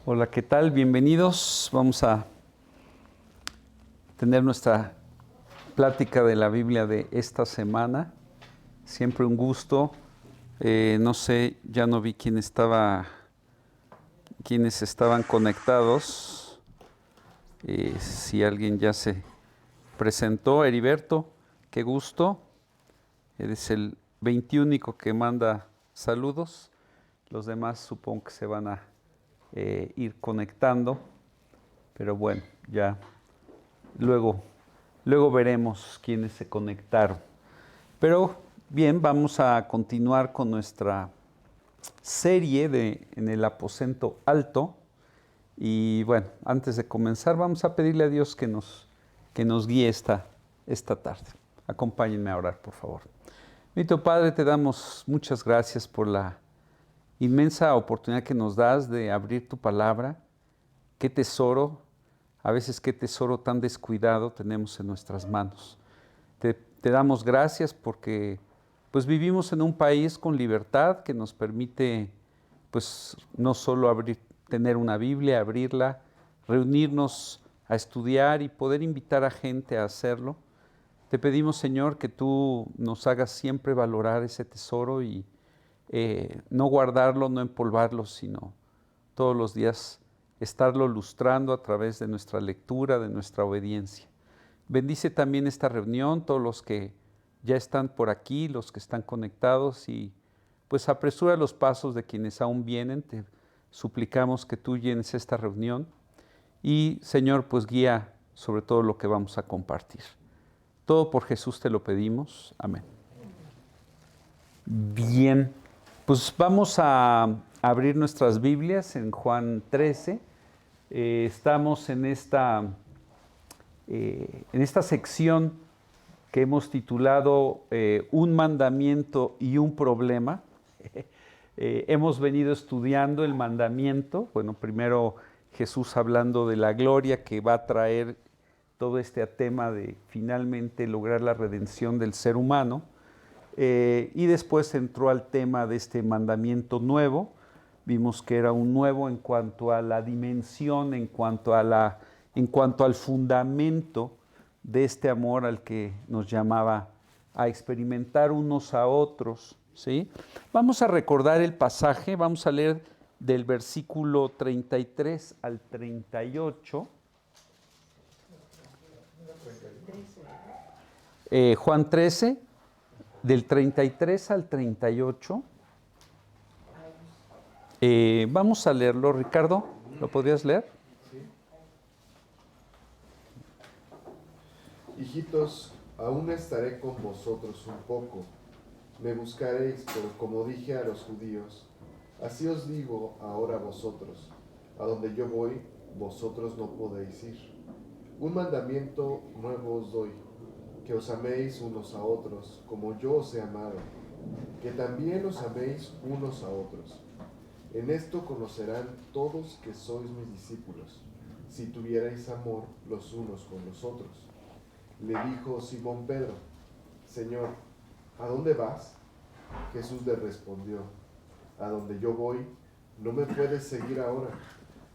Hola, ¿qué tal? Bienvenidos. Vamos a tener nuestra plática de la Biblia de esta semana. Siempre un gusto. No sé, ya no vi quiénes estaban conectados. Si alguien ya se presentó. Heriberto, qué gusto. Eres el 21 que manda saludos. Los demás supongo que se van a ir conectando. Pero bueno, ya luego veremos quiénes se conectaron. Pero bien, vamos a continuar con nuestra serie en el aposento alto. Y bueno, antes de comenzar, vamos a pedirle a Dios que nos guíe esta tarde. Acompáñenme a orar, por favor. Bendito Padre, te damos muchas gracias por la inmensa oportunidad que nos das de abrir tu palabra. Qué tesoro, a veces qué tesoro tan descuidado tenemos en nuestras manos. Te damos gracias porque pues vivimos en un país con libertad que nos permite pues no solo tener una Biblia, abrirla, reunirnos a estudiar y poder invitar a gente a hacerlo. Te pedimos, Señor, que tú nos hagas siempre valorar ese tesoro y no guardarlo, no empolvarlo, sino todos los días estarlo lustrando a través de nuestra lectura, de nuestra obediencia. Bendice también esta reunión, todos los que ya están por aquí, los que están conectados, y pues apresura los pasos de quienes aún vienen. Te suplicamos que tú llenes esta reunión y, Señor, pues guía sobre todo lo que vamos a compartir. Todo por Jesús te lo pedimos. Amén. Bien, pues vamos a abrir nuestras Biblias en Juan 13. Estamos en esta sección que hemos titulado Un mandamiento y un problema. Hemos venido estudiando el mandamiento. Bueno, primero Jesús hablando de la gloria que va a traer todo este tema de finalmente lograr la redención del ser humano. Y después entró al tema de este mandamiento nuevo. Vimos que era un nuevo en cuanto a la dimensión, en cuanto al fundamento de este amor al que nos llamaba a experimentar unos a otros, ¿sí? Vamos a recordar el pasaje, vamos a leer del versículo 33 al 38. Juan 13, del 33 al 38. Vamos a leerlo. Ricardo, ¿lo podrías leer? Sí. Hijitos, aún estaré con vosotros un poco. Me buscaréis, pero como dije a los judíos, así os digo ahora a vosotros, a donde yo voy, vosotros no podéis ir. Un mandamiento nuevo os doy, que os améis unos a otros, como yo os he amado, que también os améis unos a otros. En esto conocerán todos que sois mis discípulos, si tuvierais amor los unos con los otros. Le dijo Simón Pedro, Señor, ¿a dónde vas? Jesús le respondió, a donde yo voy, no me puedes seguir ahora,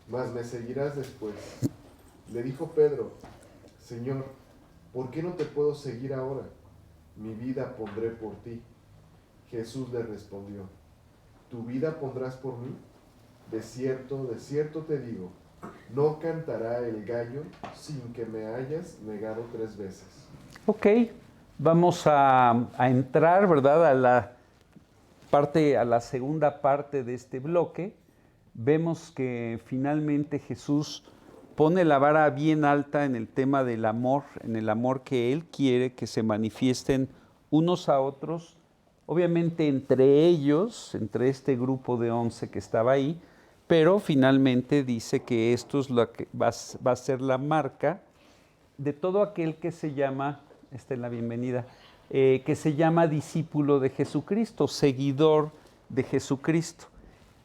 mas me seguirás después. Le dijo Pedro, Señor, ¿por qué no te puedo seguir ahora? Mi vida pondré por ti. Jesús le respondió, ¿tu vida pondrás por mí? De cierto te digo, no cantará el gallo sin que me hayas negado 3 veces. Ok, vamos a entrar, ¿verdad?, a la segunda parte de este bloque. Vemos que finalmente Jesús pone la vara bien alta en el tema del amor, en el amor que Él quiere que se manifiesten unos a otros, obviamente entre ellos, entre este grupo de 11 que estaba ahí, pero finalmente dice que esto es lo que va a ser la marca de todo aquel que se llama, esta es la bienvenida, que se llama discípulo de Jesucristo, seguidor de Jesucristo,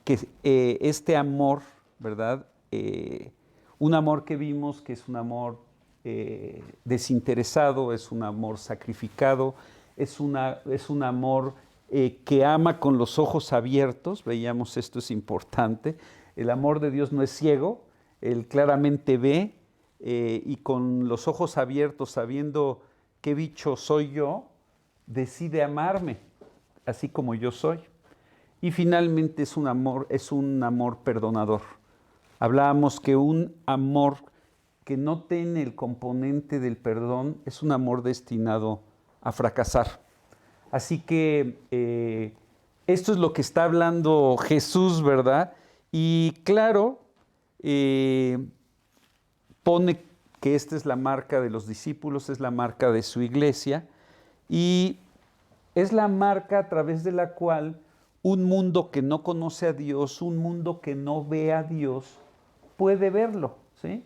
que este amor, ¿verdad? Un amor que vimos que es un amor desinteresado, es un amor sacrificado, es un amor que ama con los ojos abiertos. Veíamos, esto es importante, El amor de Dios no es ciego, Él claramente ve y con los ojos abiertos, sabiendo qué bicho soy yo, decide amarme, así como yo soy. Y finalmente es un amor perdonador. Hablábamos que un amor que no tiene el componente del perdón es un amor destinado a fracasar. Así que esto es lo que está hablando Jesús, ¿verdad? Y claro, pone que esta es la marca de los discípulos, es la marca de su iglesia, y es la marca a través de la cual un mundo que no conoce a Dios, un mundo que no ve a Dios, puede verlo, ¿sí?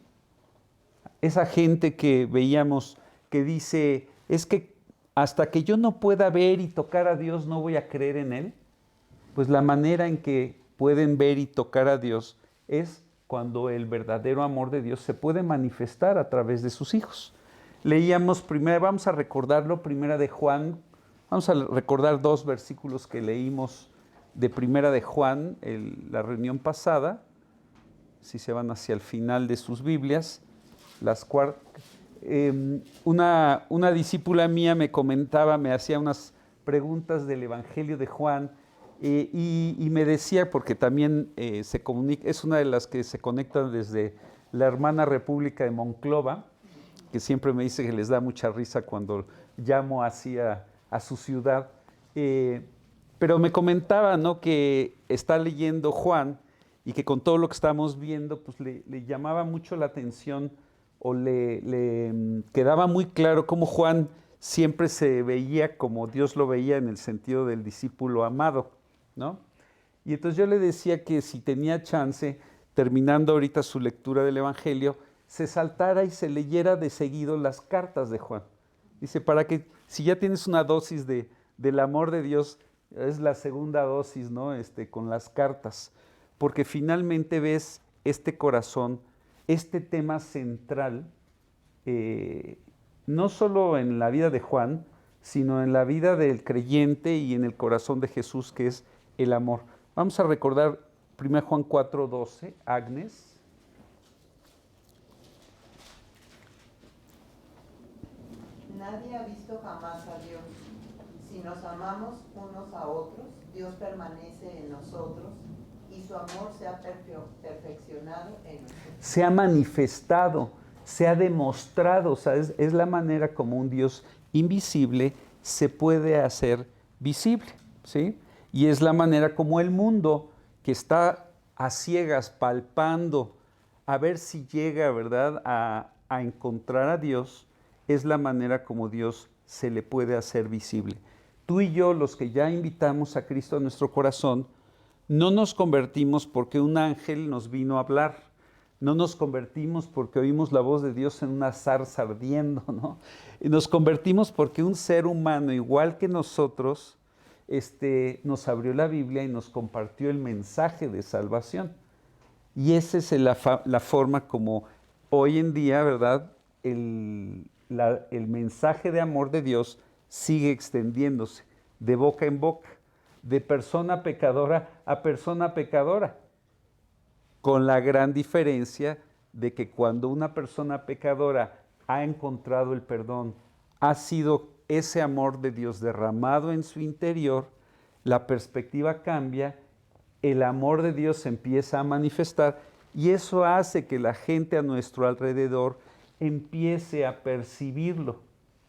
Esa gente que veíamos que dice, es que hasta que yo no pueda ver y tocar a Dios, no voy a creer en Él. Pues la manera en que pueden ver y tocar a Dios es cuando el verdadero amor de Dios se puede manifestar a través de sus hijos. Leíamos primero, vamos a recordarlo, primera de Juan, vamos a recordar 2 versículos que leímos de primera de Juan, la reunión pasada, si se van hacia el final de sus Biblias, una discípula mía me comentaba, me hacía unas preguntas del Evangelio de Juan y me decía, porque también se comunica, es una de las que se conectan desde la hermana República de Monclova, que siempre me dice que les da mucha risa cuando llamo así a su ciudad, pero me comentaba, ¿no?, que está leyendo Juan y que con todo lo que estamos viendo, pues le llamaba mucho la atención o le quedaba muy claro cómo Juan siempre se veía como Dios lo veía en el sentido del discípulo amado, ¿no? Y entonces yo le decía que si tenía chance, terminando ahorita su lectura del Evangelio, se saltara y se leyera de seguido las cartas de Juan. Dice, para que si ya tienes una dosis del amor de Dios, es la segunda dosis, ¿no? Con las cartas, porque finalmente ves este corazón, este tema central, no solo en la vida de Juan, sino en la vida del creyente y en el corazón de Jesús, que es el amor. Vamos a recordar 1 Juan 4:12, Agnes. Nadie ha visto jamás a Dios. Si nos amamos unos a otros, Dios permanece en nosotros y su amor se ha perfeccionado en nosotros. Se ha manifestado, se ha demostrado, o sea, es la manera como un Dios invisible se puede hacer visible, ¿sí? Y es la manera como el mundo que está a ciegas palpando a ver si llega, ¿verdad?, a encontrar a Dios, es la manera como Dios se le puede hacer visible. Tú y yo, los que ya invitamos a Cristo a nuestro corazón, no nos convertimos porque un ángel nos vino a hablar, no nos convertimos porque oímos la voz de Dios en una zarza ardiendo, ¿no? Y nos convertimos porque un ser humano igual que nosotros nos abrió la Biblia y nos compartió el mensaje de salvación. Y esa es la forma como hoy en día, ¿verdad?, el mensaje de amor de Dios sigue extendiéndose de boca en boca, de persona pecadora a persona pecadora, con la gran diferencia de que cuando una persona pecadora ha encontrado el perdón, ha sido ese amor de Dios derramado en su interior, la perspectiva cambia, el amor de Dios se empieza a manifestar y eso hace que la gente a nuestro alrededor empiece a percibirlo,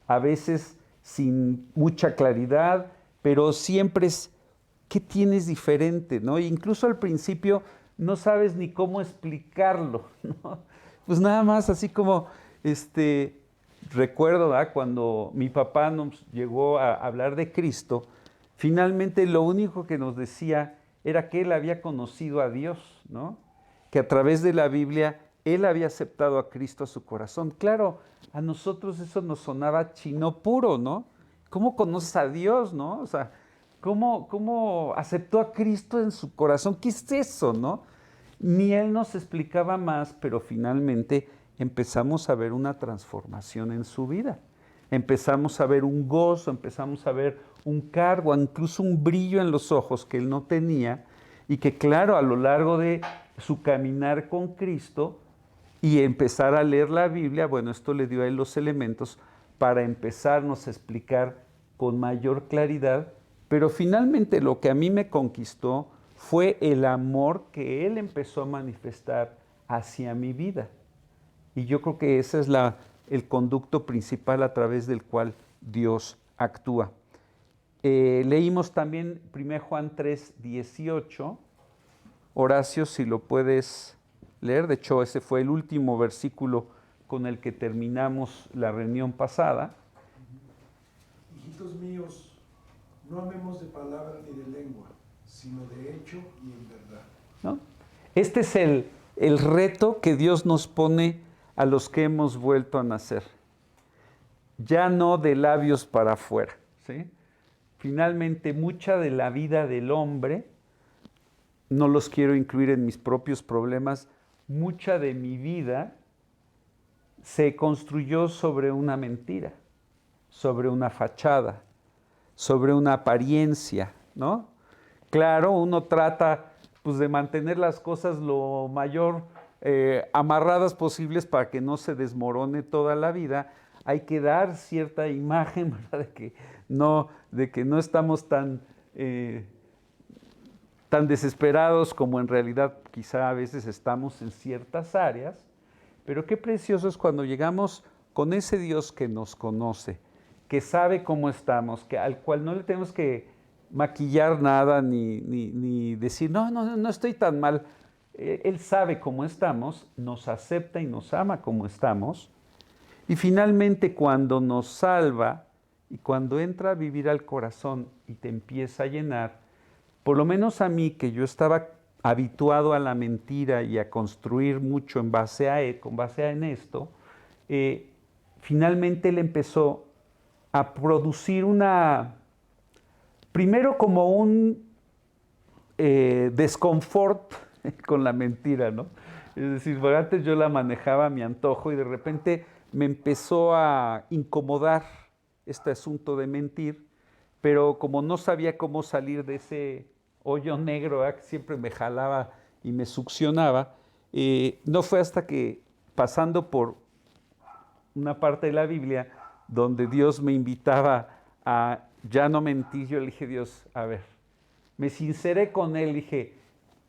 a veces sin mucha claridad, pero siempre es, ¿qué tienes diferente?, ¿no? E incluso al principio no sabes ni cómo explicarlo, ¿no? Pues nada más así como, recuerdo, ¿verdad?, cuando mi papá nos llegó a hablar de Cristo, finalmente lo único que nos decía era que él había conocido a Dios, ¿no?, que a través de la Biblia él había aceptado a Cristo a su corazón. Claro, a nosotros eso nos sonaba chino puro, ¿no? ¿Cómo conoces a Dios, no? O sea, ¿cómo aceptó a Cristo en su corazón? ¿Qué es eso, no? Ni él nos explicaba más, pero finalmente empezamos a ver una transformación en su vida. Empezamos a ver un gozo, empezamos a ver un cargo, incluso un brillo en los ojos que él no tenía y que, claro, a lo largo de su caminar con Cristo y empezar a leer la Biblia. Bueno, esto le dio a él los elementos para empezarnos a explicar con mayor claridad, pero finalmente lo que a mí me conquistó fue el amor que él empezó a manifestar hacia mi vida. Y yo creo que ese es el conducto principal a través del cual Dios actúa. Leímos también 1 Juan 3:18. Horacio, si lo puedes leer. De hecho, ese fue el último versículo con el que terminamos la reunión pasada. Hijitos míos, no amemos de palabra ni de lengua, sino de hecho y en verdad. ¿No? Este es el reto que Dios nos pone a los que hemos vuelto a nacer. Ya no de labios para afuera, ¿sí? Finalmente, mucha de la vida del hombre, no los quiero incluir en mis propios problemas, mucha de mi vida se construyó sobre una mentira, sobre una fachada, sobre una apariencia, ¿no? Claro, uno trata pues, de mantener las cosas lo mayor amarradas posibles para que no se desmorone toda la vida. Hay que dar cierta imagen, ¿verdad? de que no estamos tan desesperados como en realidad quizá a veces estamos en ciertas áreas, pero qué precioso es cuando llegamos con ese Dios que nos conoce, que sabe cómo estamos, al cual no le tenemos que maquillar nada ni decir, no estoy tan mal. Él sabe cómo estamos, nos acepta y nos ama como estamos, y finalmente cuando nos salva y cuando entra a vivir al corazón y te empieza a llenar, por lo menos a mí, que yo estaba habituado a la mentira y a construir mucho con base en esto, finalmente él empezó a producir primero como un desconfort con la mentira, ¿no? Es decir, antes yo la manejaba a mi antojo y de repente me empezó a incomodar este asunto de mentir, pero como no sabía cómo salir de ese hoyo negro, que siempre me jalaba y me succionaba, no fue hasta que, pasando por una parte de la Biblia, donde Dios me invitaba a ya no mentir, yo le dije, Dios, a ver, me sinceré con él, dije,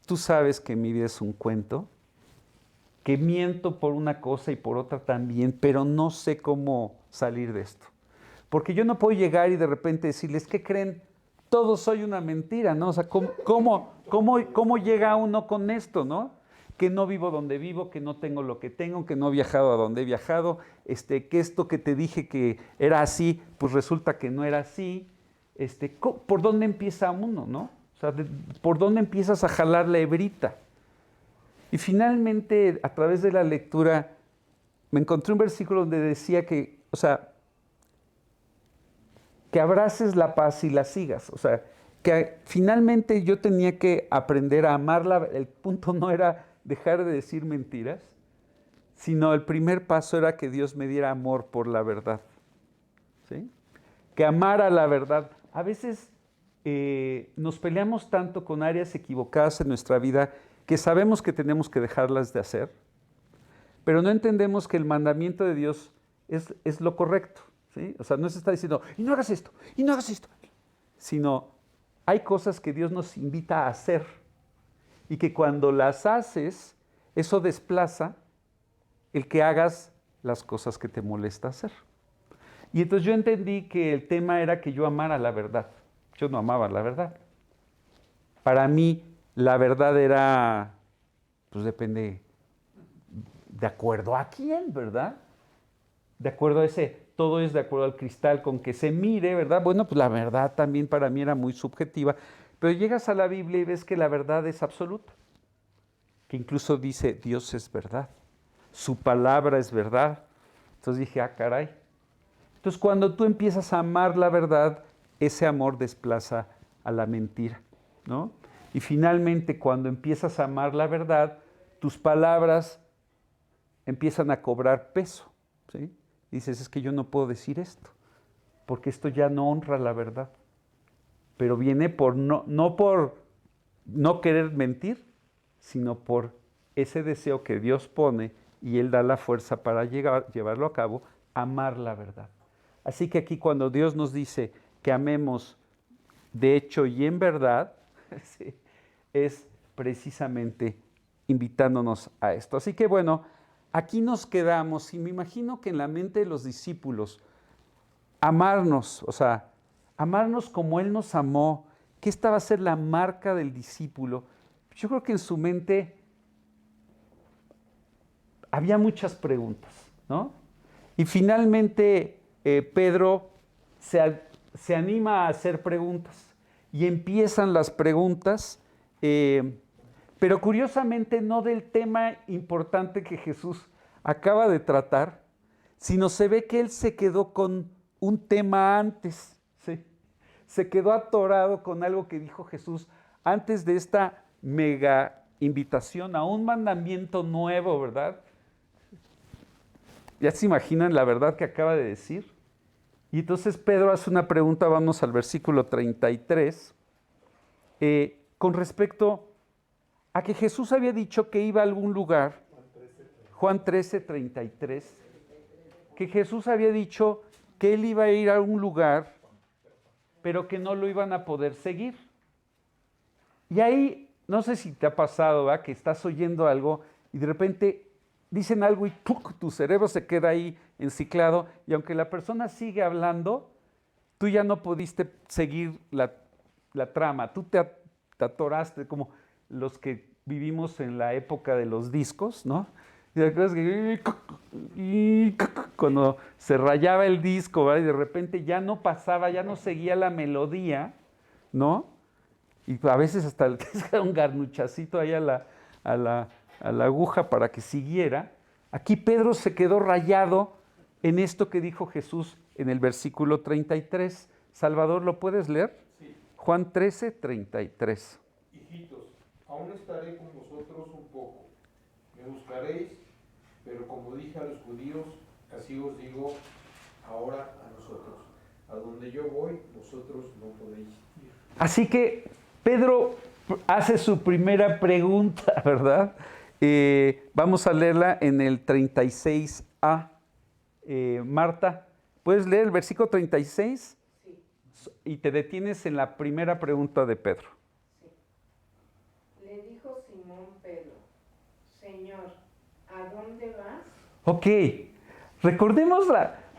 tú sabes que mi vida es un cuento, que miento por una cosa y por otra también, pero no sé cómo salir de esto. Porque yo no puedo llegar y de repente decirles, ¿qué creen? Todo soy una mentira, ¿no? O sea, ¿cómo llega uno con esto, no? Que no vivo donde vivo, que no tengo lo que tengo, que no he viajado a donde he viajado, que esto que te dije que era así, pues resulta que no era así. ¿Por dónde empieza uno, no? O sea, ¿por dónde empiezas a jalar la hebrita? Y finalmente, a través de la lectura, me encontré un versículo donde decía que, o sea, que abraces la paz y la sigas. O sea, que finalmente yo tenía que aprender a amarla. El punto no era dejar de decir mentiras, sino el primer paso era que Dios me diera amor por la verdad. ¿Sí? Que amara la verdad. A veces nos peleamos tanto con áreas equivocadas en nuestra vida que sabemos que tenemos que dejarlas de hacer, pero no entendemos que el mandamiento de Dios es lo correcto. ¿Sí? O sea, no se está diciendo, y no hagas esto, y no hagas esto, sino hay cosas que Dios nos invita a hacer y que cuando las haces, eso desplaza el que hagas las cosas que te molesta hacer. Y entonces yo entendí que el tema era que yo amara la verdad. Yo no amaba la verdad. Para mí, la verdad era, pues depende, de acuerdo a quién, ¿verdad? De acuerdo a todo es de acuerdo al cristal con que se mire, ¿verdad? Bueno, pues la verdad también para mí era muy subjetiva, pero llegas a la Biblia y ves que la verdad es absoluta, que incluso dice, Dios es verdad, su palabra es verdad. Entonces dije, caray. Entonces cuando tú empiezas a amar la verdad, ese amor desplaza a la mentira, ¿no? Y finalmente cuando empiezas a amar la verdad, tus palabras empiezan a cobrar peso, ¿sí? Dices, es que yo no puedo decir esto, porque esto ya no honra la verdad. Pero viene no por no querer mentir, sino por ese deseo que Dios pone y Él da la fuerza para llevarlo a cabo, amar la verdad. Así que aquí cuando Dios nos dice que amemos de hecho y en verdad, sí, es precisamente invitándonos a esto. Así que bueno, aquí nos quedamos y me imagino que en la mente de los discípulos, amarnos, o sea, amarnos como Él nos amó, que esta va a ser la marca del discípulo. Yo creo que en su mente había muchas preguntas, ¿no? Y finalmente Pedro se anima a hacer preguntas y empiezan las preguntas, pero curiosamente no del tema importante que Jesús acaba de tratar, sino se ve que él se quedó con un tema antes, ¿sí? Se quedó atorado con algo que dijo Jesús antes de esta mega invitación a un mandamiento nuevo, ¿verdad? ¿Ya se imaginan la verdad que acaba de decir? Y entonces Pedro hace una pregunta, vamos al versículo 33, con respecto a que Jesús había dicho que iba a algún lugar, Juan 13, 33, que Jesús había dicho que él iba a ir a algún lugar, pero que no lo iban a poder seguir. Y ahí, no sé si te ha pasado, ¿verdad? Que estás oyendo algo y de repente dicen algo y ¡puc! Tu cerebro se queda ahí enciclado y aunque la persona sigue hablando, tú ya no pudiste seguir la trama, tú te atoraste, como los que vivimos en la época de los discos, ¿no? Y te acuerdas que cuando se rayaba el disco, ¿verdad? Y de repente ya no pasaba, ya no seguía la melodía, ¿no? Y a veces hasta le queda un garnuchacito ahí a la aguja para que siguiera. Aquí Pedro se quedó rayado en esto que dijo Jesús en el versículo 33. Salvador, ¿lo puedes leer? Sí. Juan 13, 33. Hijitos, aún estaré con vosotros un poco. Me buscaréis, pero como dije a los judíos, así os digo ahora a nosotros. A donde yo voy, vosotros no podéis ir. Así que Pedro hace su primera pregunta, ¿verdad? Vamos a leerla en el 36a. Marta, ¿puedes leer el versículo 36? Sí, Y te detienes en la primera pregunta de Pedro. sí. Le dijo Simón Pedro, Señor, ¿a dónde vas? Ok, recordemos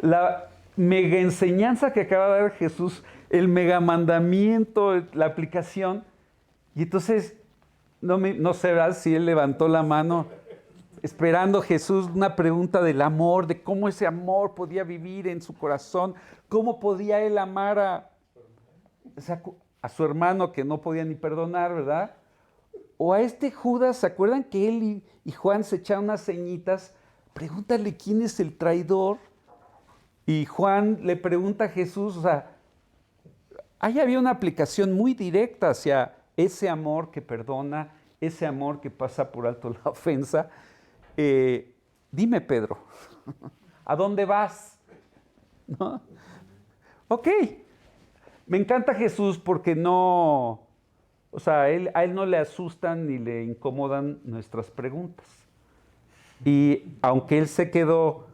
la mega enseñanza que acaba de dar Jesús, el mega mandamiento, la aplicación. Y entonces, no sé, ¿verdad? Si él levantó la mano esperando Jesús una pregunta del amor, de cómo ese amor podía vivir en su corazón, cómo podía él amar a su hermano que no podía ni perdonar, ¿verdad? O a este Judas, ¿se acuerdan que él y Juan se echaron unas ceñitas? Pregúntale quién es el traidor. Y Juan le pregunta a Jesús, o sea, ahí había una aplicación muy directa hacia ese amor que perdona, ese amor que pasa por alto la ofensa. Dime, Pedro, ¿a dónde vas? ¿No? Ok, me encanta Jesús porque no, o sea, a él no le asustan ni le incomodan nuestras preguntas. Y aunque él se quedó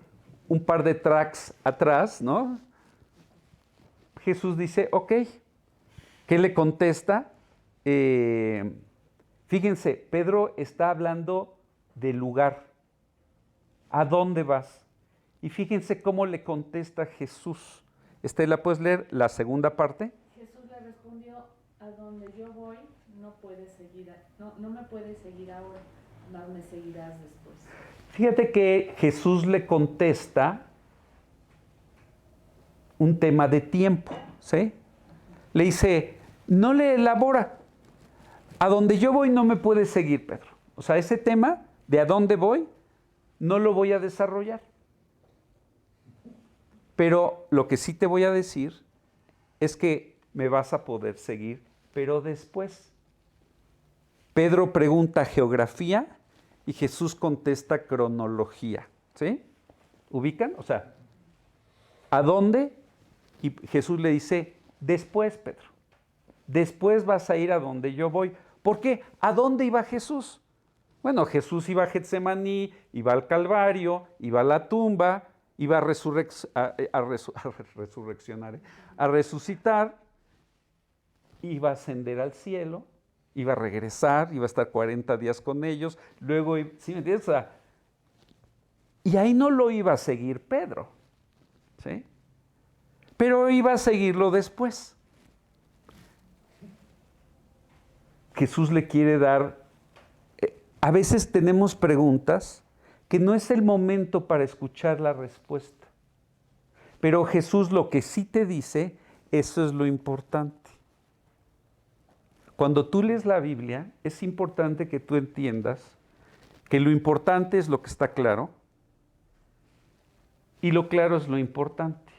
un par de tracks atrás, ¿no? Jesús dice, ok, ¿qué le contesta? Fíjense, Pedro está hablando del lugar. ¿A dónde vas? Y fíjense cómo le contesta Jesús. Estela, ¿puedes leer la segunda parte? Jesús le respondió, a donde yo voy no me puedes seguir ahora, mas me seguirás después. Fíjate que Jesús le contesta un tema de tiempo, ¿sí? Le dice, no le elabora. A donde yo voy no me puedes seguir, Pedro. O sea, ese tema de a dónde voy, no lo voy a desarrollar. Pero lo que sí te voy a decir es que me vas a poder seguir, pero después. Pedro pregunta geografía y Jesús contesta cronología. ¿Sí? ¿Ubican? O sea, ¿a dónde? Y Jesús le dice, después, Pedro. Después vas a ir a donde yo voy. ¿Por qué? ¿A dónde iba Jesús? Bueno, Jesús iba a Getsemaní, iba al Calvario, iba a la tumba, iba a resucitar, iba a ascender al cielo, iba a regresar, iba a estar 40 días con ellos, luego, ¿sí me entiendes? O sea, y ahí no lo iba a seguir Pedro, ¿sí? Pero iba a seguirlo después. Jesús le quiere dar, a veces tenemos preguntas que no es el momento para escuchar la respuesta. Pero Jesús lo que sí te dice, eso es lo importante. Cuando tú lees la Biblia, es importante que tú entiendas que lo importante es lo que está claro y lo claro es lo importante.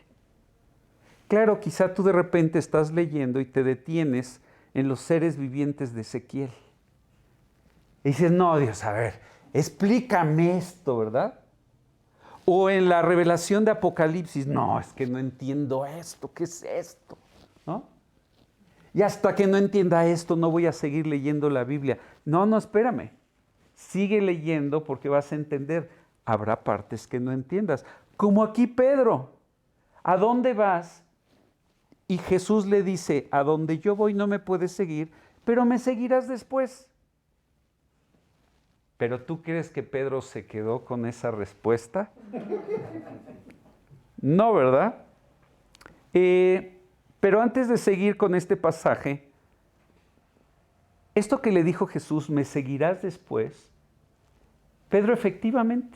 Claro, quizá tú de repente estás leyendo y te detienes en los seres vivientes de Ezequiel. Y dices, no, Dios, a ver, explícame esto, ¿verdad? O en la revelación de Apocalipsis, no, es que no entiendo esto, ¿qué es esto? ¿No? Y hasta que no entienda esto, no voy a seguir leyendo la Biblia. No, espérame. Sigue leyendo porque vas a entender. Habrá partes que no entiendas. Como aquí Pedro. ¿A dónde vas? Y Jesús le dice, a donde yo voy no me puedes seguir, pero me seguirás después. ¿Pero tú crees que Pedro se quedó con esa respuesta? No, ¿verdad? Pero antes de seguir con este pasaje, esto que le dijo Jesús, me seguirás después, Pedro efectivamente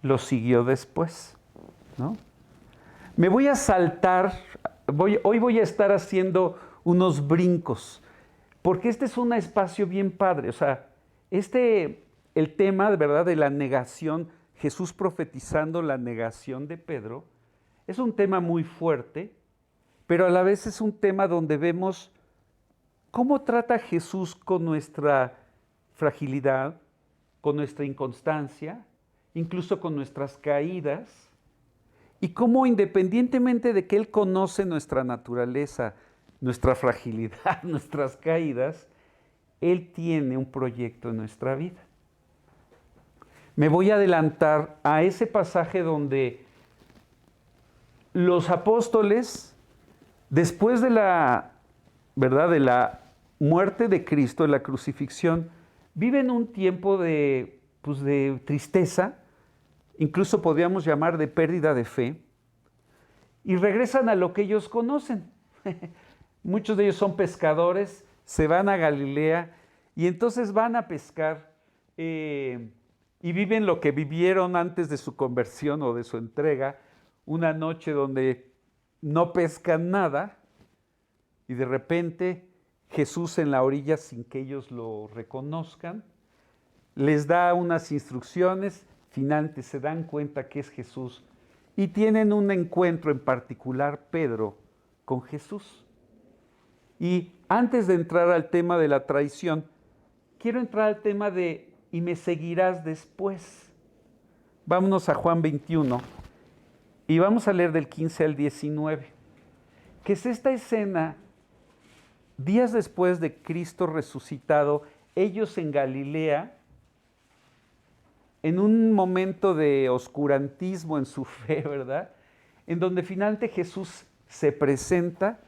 lo siguió después, ¿no? Me voy a saltar, hoy voy a estar haciendo unos brincos, porque este es un espacio bien padre, o sea, el tema, ¿verdad?, de la negación, Jesús profetizando la negación de Pedro, es un tema muy fuerte, pero a la vez es un tema donde vemos cómo trata Jesús con nuestra fragilidad, con nuestra inconstancia, incluso con nuestras caídas, y cómo independientemente de que Él conoce nuestra naturaleza, nuestra fragilidad, nuestras caídas, Él tiene un proyecto en nuestra vida. Me voy a adelantar a ese pasaje donde los apóstoles, después de la, ¿verdad?, de la muerte de Cristo, de la crucifixión, viven un tiempo de tristeza, incluso podríamos llamar de pérdida de fe, y regresan a lo que ellos conocen. Muchos de ellos son pescadores, se van a Galilea y entonces van a pescar y viven lo que vivieron antes de su conversión o de su entrega, una noche donde no pescan nada y de repente Jesús en la orilla, sin que ellos lo reconozcan, les da unas instrucciones, finalmente se dan cuenta que es Jesús y tienen un encuentro en particular Pedro con Jesús. Y antes de entrar al tema de la traición, quiero entrar al tema de y me seguirás después. Vámonos a Juan 21 y vamos a leer del 15 al 19, que es esta escena días después de Cristo resucitado, ellos en Galilea, en un momento de oscurantismo en su fe, ¿verdad?, en donde finalmente Jesús se presenta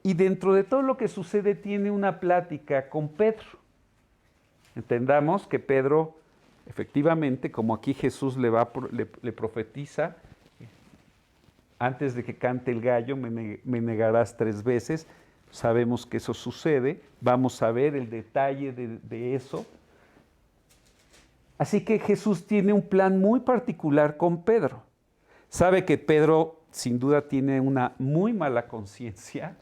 y dentro de todo lo que sucede tiene una plática con Pedro. Entendamos que Pedro, efectivamente, como aquí Jesús le profetiza, antes de que cante el gallo me negarás 3 veces, sabemos que eso sucede, vamos a ver el detalle de eso. Así que Jesús tiene un plan muy particular con Pedro. Sabe que Pedro sin duda tiene una muy mala conciencia.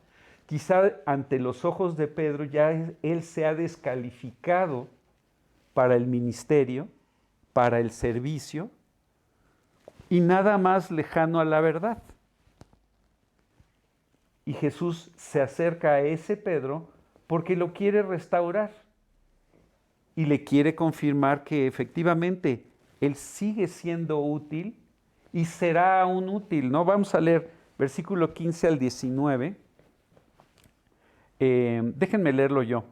Quizá ante los ojos de Pedro ya él se ha descalificado para el ministerio, para el servicio y nada más lejano a la verdad. Y Jesús se acerca a ese Pedro porque lo quiere restaurar y le quiere confirmar que efectivamente él sigue siendo útil y será aún útil, ¿no? Vamos a leer versículo 15 al 19. Déjenme leerlo yo.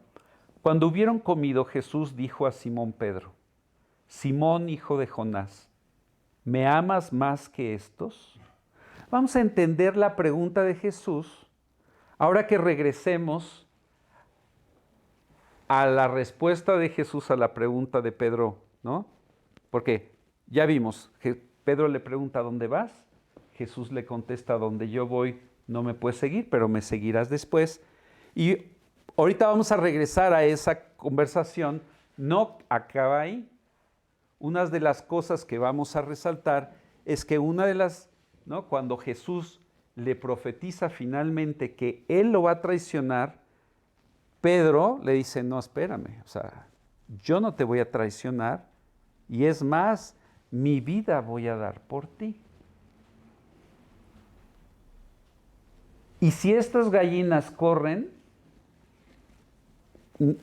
Cuando hubieron comido, Jesús dijo a Simón Pedro: Simón, hijo de Jonás, ¿me amas más que estos? Vamos a entender la pregunta de Jesús ahora que regresemos a la respuesta de Jesús a la pregunta de Pedro, ¿no? Porque ya vimos, Pedro le pregunta: ¿a dónde vas? Jesús le contesta: a donde yo voy no me puedes seguir, pero me seguirás después. Y ahorita vamos a regresar a esa conversación, no acaba ahí. Una de las cosas que vamos a resaltar es que ¿no? Cuando Jesús le profetiza finalmente que él lo va a traicionar, Pedro le dice: no, espérame, o sea, yo no te voy a traicionar, y es más, mi vida voy a dar por ti. Y si estas gallinas corren,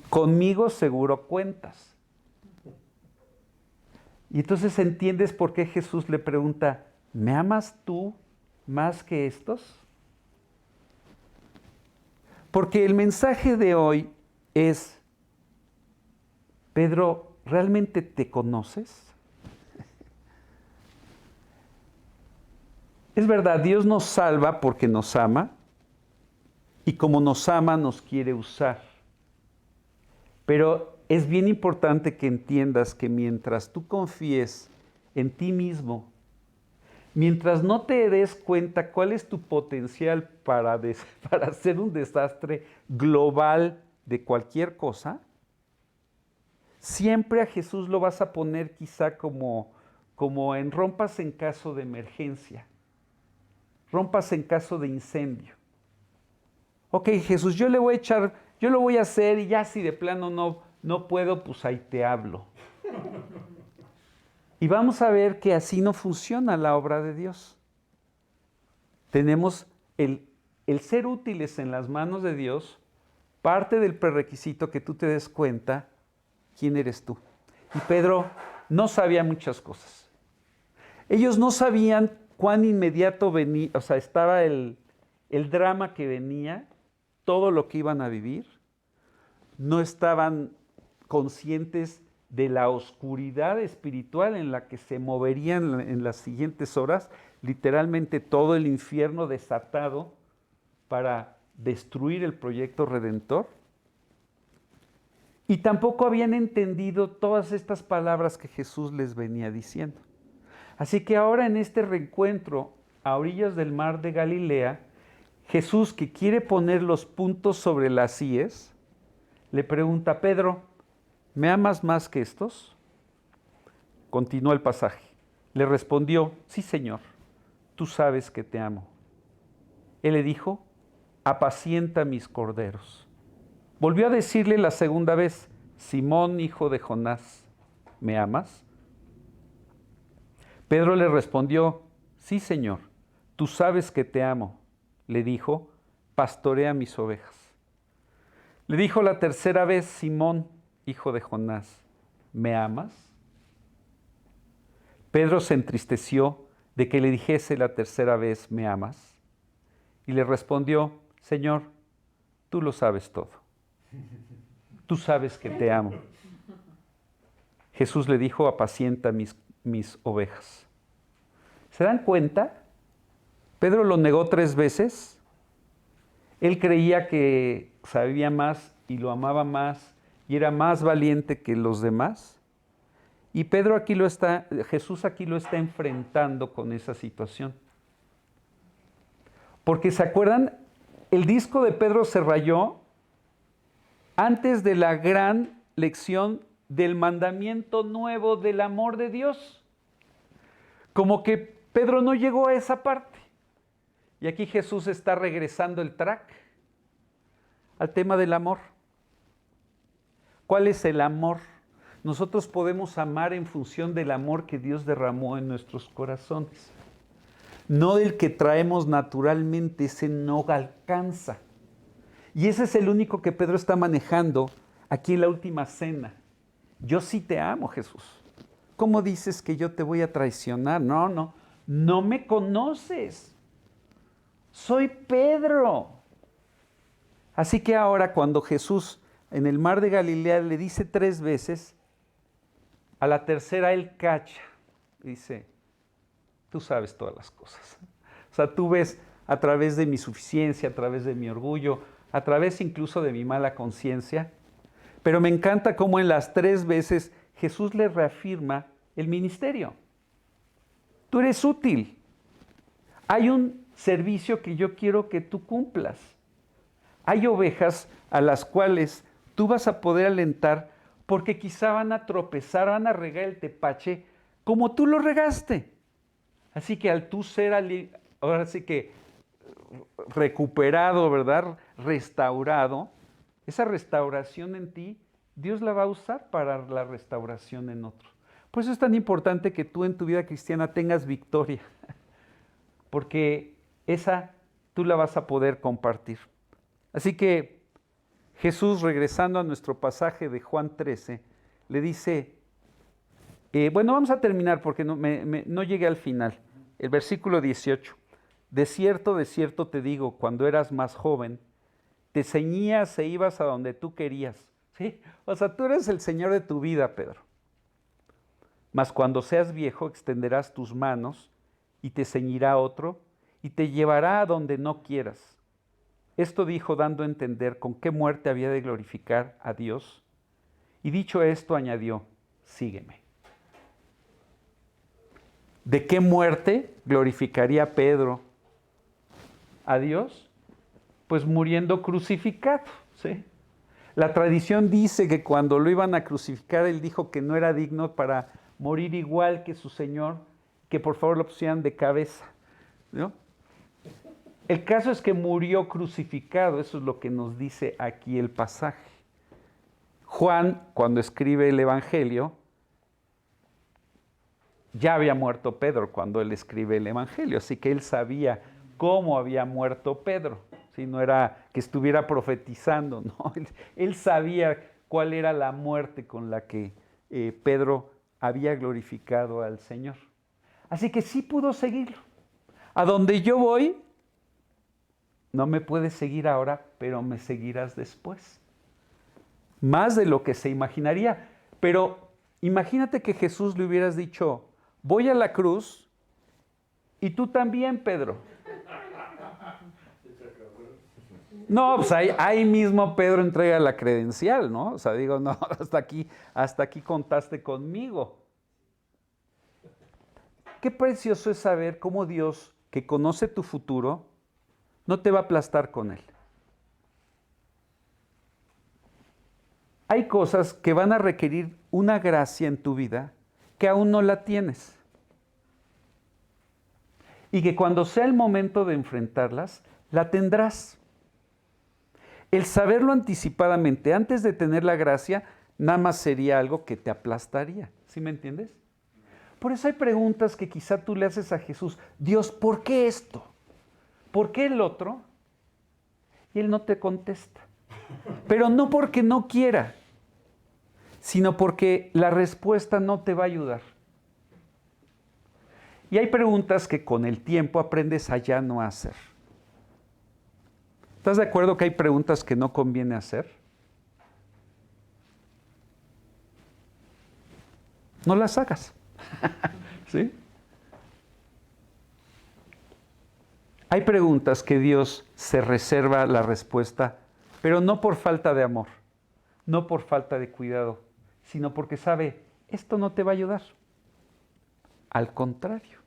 conmigo seguro cuentas. Y entonces entiendes por qué Jesús le pregunta: ¿me amas tú más que estos? Porque el mensaje de hoy es: Pedro, ¿realmente te conoces? Es verdad, Dios nos salva porque nos ama, y como nos ama nos quiere usar. Pero es bien importante que entiendas que mientras tú confíes en ti mismo, mientras no te des cuenta cuál es tu potencial para hacer un desastre global de cualquier cosa, siempre a Jesús lo vas a poner quizá como en rompas en caso de emergencia, rompas en caso de incendio. Ok, Jesús, yo lo voy a hacer, y ya si de plano no puedo, pues ahí te hablo. Y vamos a ver que así no funciona la obra de Dios. Tenemos el ser útiles en las manos de Dios, parte del prerequisito que tú te des cuenta quién eres tú. Y Pedro no sabía muchas cosas. Ellos no sabían cuán inmediato venía, o sea, estaba el drama que venía, todo lo que iban a vivir. No estaban conscientes de la oscuridad espiritual en la que se moverían en las siguientes horas, literalmente todo el infierno desatado para destruir el proyecto redentor. Y tampoco habían entendido todas estas palabras que Jesús les venía diciendo. Así que ahora en este reencuentro a orillas del mar de Galilea, Jesús, que quiere poner los puntos sobre las íes, le pregunta: Pedro, ¿me amas más que estos? Continúa el pasaje. Le respondió: sí, Señor, tú sabes que te amo. Él le dijo: apacienta mis corderos. Volvió a decirle la segunda vez: Simón, hijo de Jonás, ¿me amas? Pedro le respondió: sí, Señor, tú sabes que te amo. Le dijo: pastorea mis ovejas. Le dijo la tercera vez: Simón, hijo de Jonás, ¿me amas? Pedro se entristeció de que le dijese la tercera vez: ¿me amas? Y le respondió: Señor, tú lo sabes todo. Tú sabes que te amo. Jesús le dijo: apacienta mis ovejas. ¿Se dan cuenta? Pedro lo negó 3 veces. Él creía que sabía más y lo amaba más y era más valiente que los demás. Y Jesús aquí lo está enfrentando con esa situación. Porque ¿se acuerdan? El disco de Pedro se rayó antes de la gran lección del mandamiento nuevo del amor de Dios. Como que Pedro no llegó a esa parte. Y aquí Jesús está regresando el track al tema del amor. ¿Cuál es el amor? Nosotros podemos amar en función del amor que Dios derramó en nuestros corazones. No del que traemos naturalmente, ese no alcanza. Y ese es el único que Pedro está manejando aquí en la última cena. Yo sí te amo, Jesús. ¿Cómo dices que yo te voy a traicionar? No me conoces. Soy Pedro. Así que ahora cuando Jesús en el mar de Galilea, le dice 3 veces, a la tercera él cacha, dice, tú sabes todas las cosas. O sea, tú ves a través de mi suficiencia, a través de mi orgullo, a través incluso de mi mala conciencia, pero me encanta cómo en las 3 veces Jesús le reafirma el ministerio. Tú eres útil. Hay un servicio que yo quiero que tú cumplas. Hay ovejas a las cuales tú vas a poder alentar porque quizá van a tropezar, van a regar el tepache como tú lo regaste. Así que al tú ser, ahora sí que recuperado, ¿verdad? Restaurado, esa restauración en ti, Dios la va a usar para la restauración en otro. Por eso es tan importante que tú en tu vida cristiana tengas victoria, porque esa tú la vas a poder compartir. Así que Jesús, regresando a nuestro pasaje de Juan 13, le dice, bueno, vamos a terminar porque no llegué al final. El versículo 18, de cierto te digo, cuando eras más joven, te ceñías e ibas a donde tú querías. ¿Sí? O sea, tú eres el Señor de tu vida, Pedro. Mas cuando seas viejo, extenderás tus manos y te ceñirá otro y te llevará a donde no quieras. Esto dijo dando a entender con qué muerte había de glorificar a Dios. Y dicho esto, añadió, sígueme. ¿De qué muerte glorificaría Pedro a Dios? Pues muriendo crucificado, ¿sí? La tradición dice que cuando lo iban a crucificar, él dijo que no era digno para morir igual que su Señor, que por favor lo pusieran de cabeza, ¿no? El caso es que murió crucificado, eso es lo que nos dice aquí el pasaje. Juan, cuando escribe el Evangelio, ya había muerto Pedro cuando él escribe el Evangelio, así que él sabía cómo había muerto Pedro. ¿Sí? No era que estuviera profetizando, no. Él sabía cuál era la muerte con la que Pedro había glorificado al Señor. Así que sí pudo seguirlo. A donde yo voy, no me puedes seguir ahora, pero me seguirás después. Más de lo que se imaginaría. Pero imagínate que Jesús le hubieras dicho, voy a la cruz y tú también, Pedro. No, pues ahí mismo Pedro entrega la credencial, ¿no? O sea, digo, no, hasta aquí contaste conmigo. Qué precioso es saber cómo Dios, que conoce tu futuro, no te va a aplastar con él. Hay cosas que van a requerir una gracia en tu vida que aún no la tienes. Y que cuando sea el momento de enfrentarlas, la tendrás. El saberlo anticipadamente, antes de tener la gracia, nada más sería algo que te aplastaría. ¿Sí me entiendes? Por eso hay preguntas que quizá tú le haces a Jesús. Dios, ¿por qué esto? ¿Por qué el otro? Y Él no te contesta. Pero no porque no quiera, sino porque la respuesta no te va a ayudar. Y hay preguntas que con el tiempo aprendes a ya no hacer. ¿Estás de acuerdo que hay preguntas que no conviene hacer? No las hagas. ¿Sí? Hay preguntas que Dios se reserva la respuesta, pero no por falta de amor, no por falta de cuidado, sino porque sabe, esto no te va a ayudar. Al contrario.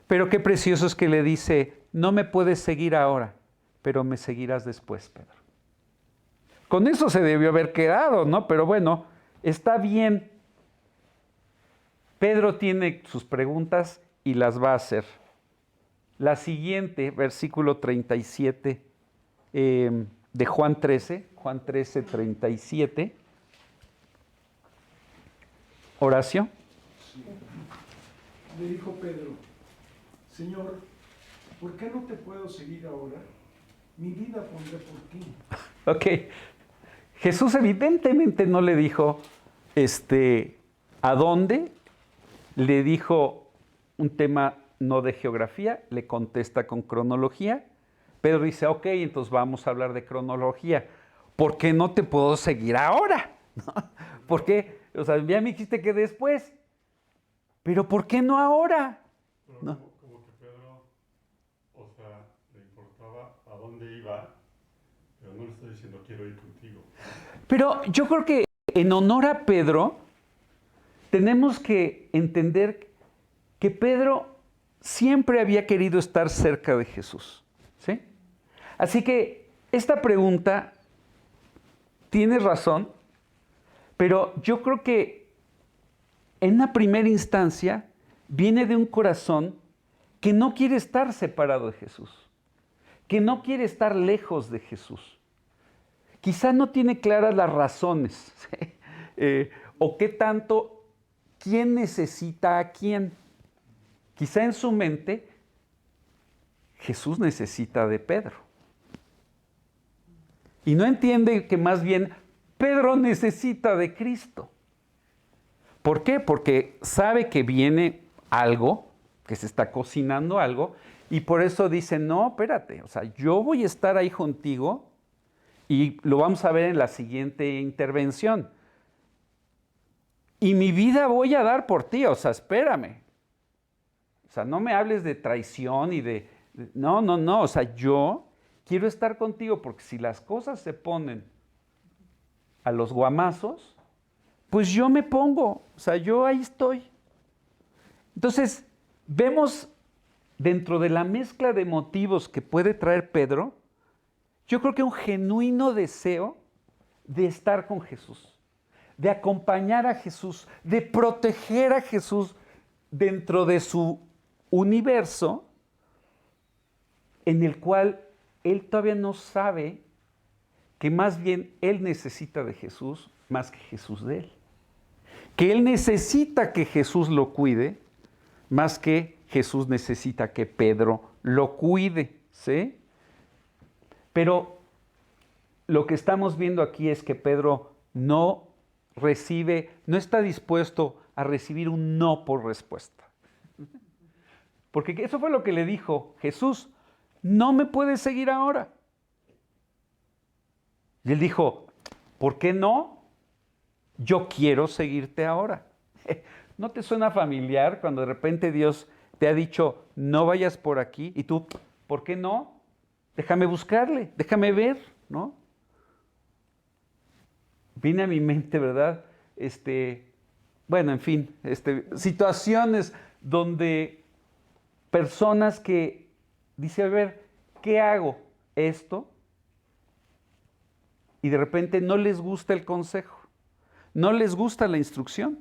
Pero qué precioso es que le dice, no me puedes seguir ahora, pero me seguirás después, Pedro. Con eso se debió haber quedado, ¿no? Pero bueno, está bien. Pedro tiene sus preguntas y las va a hacer. La siguiente, versículo 37 de Juan 13, 37. Horacio. Sí. Le dijo Pedro, Señor, ¿por qué no te puedo seguir ahora? Mi vida pondré por ti. Ok. Jesús evidentemente no le dijo, ¿a dónde? Le dijo un tema no de geografía, le contesta con cronología. Pedro dice, ok, entonces vamos a hablar de cronología. ¿por qué no te puedo seguir ahora? ¿No? ¿Por qué? O sea, ya me dijiste que después, pero ¿por qué no ahora? Pero ¿No? como que Pedro, o sea, le importaba a dónde iba, pero no le está diciendo quiero ir contigo. Pero yo creo que en honor a Pedro, tenemos que entender que Pedro siempre había querido estar cerca de Jesús, ¿sí? Así que esta pregunta tiene razón, pero yo creo que en una primera instancia viene de un corazón que no quiere estar separado de Jesús, que no quiere estar lejos de Jesús. Quizá no tiene claras las razones, ¿sí? O qué tanto, quién necesita a quién. Quizá en su mente Jesús necesita de Pedro. Y no entiende que más bien Pedro necesita de Cristo. ¿Por qué? Porque sabe que viene algo, que se está cocinando algo, y por eso dice, no, espérate, o sea, yo voy a estar ahí contigo, y lo vamos a ver en la siguiente intervención. Y mi vida voy a dar por ti, o sea, espérame. O sea, no me hables de traición y no, o sea, yo quiero estar contigo porque si las cosas se ponen a los guamazos, pues yo me pongo, o sea, yo ahí estoy. Entonces, vemos dentro de la mezcla de motivos que puede traer Pedro, yo creo que un genuino deseo de estar con Jesús, de acompañar a Jesús, de proteger a Jesús dentro de su universo en el cual él todavía no sabe que más bien él necesita de Jesús más que Jesús de él. Que él necesita que Jesús lo cuide más que Jesús necesita que Pedro lo cuide, ¿sí? Pero lo que estamos viendo aquí es que Pedro no está dispuesto a recibir un no por respuesta. Porque eso fue lo que le dijo Jesús, no me puedes seguir ahora. Y él dijo, ¿por qué no? Yo quiero seguirte ahora. ¿No te suena familiar cuando de repente Dios te ha dicho, no vayas por aquí? Y tú, ¿por qué no? Déjame buscarle, déjame ver, ¿no? Viene a mi mente, ¿verdad? Bueno, en fin, situaciones donde personas que dicen, a ver, ¿qué hago? Esto. Y de repente no les gusta el consejo, no les gusta la instrucción.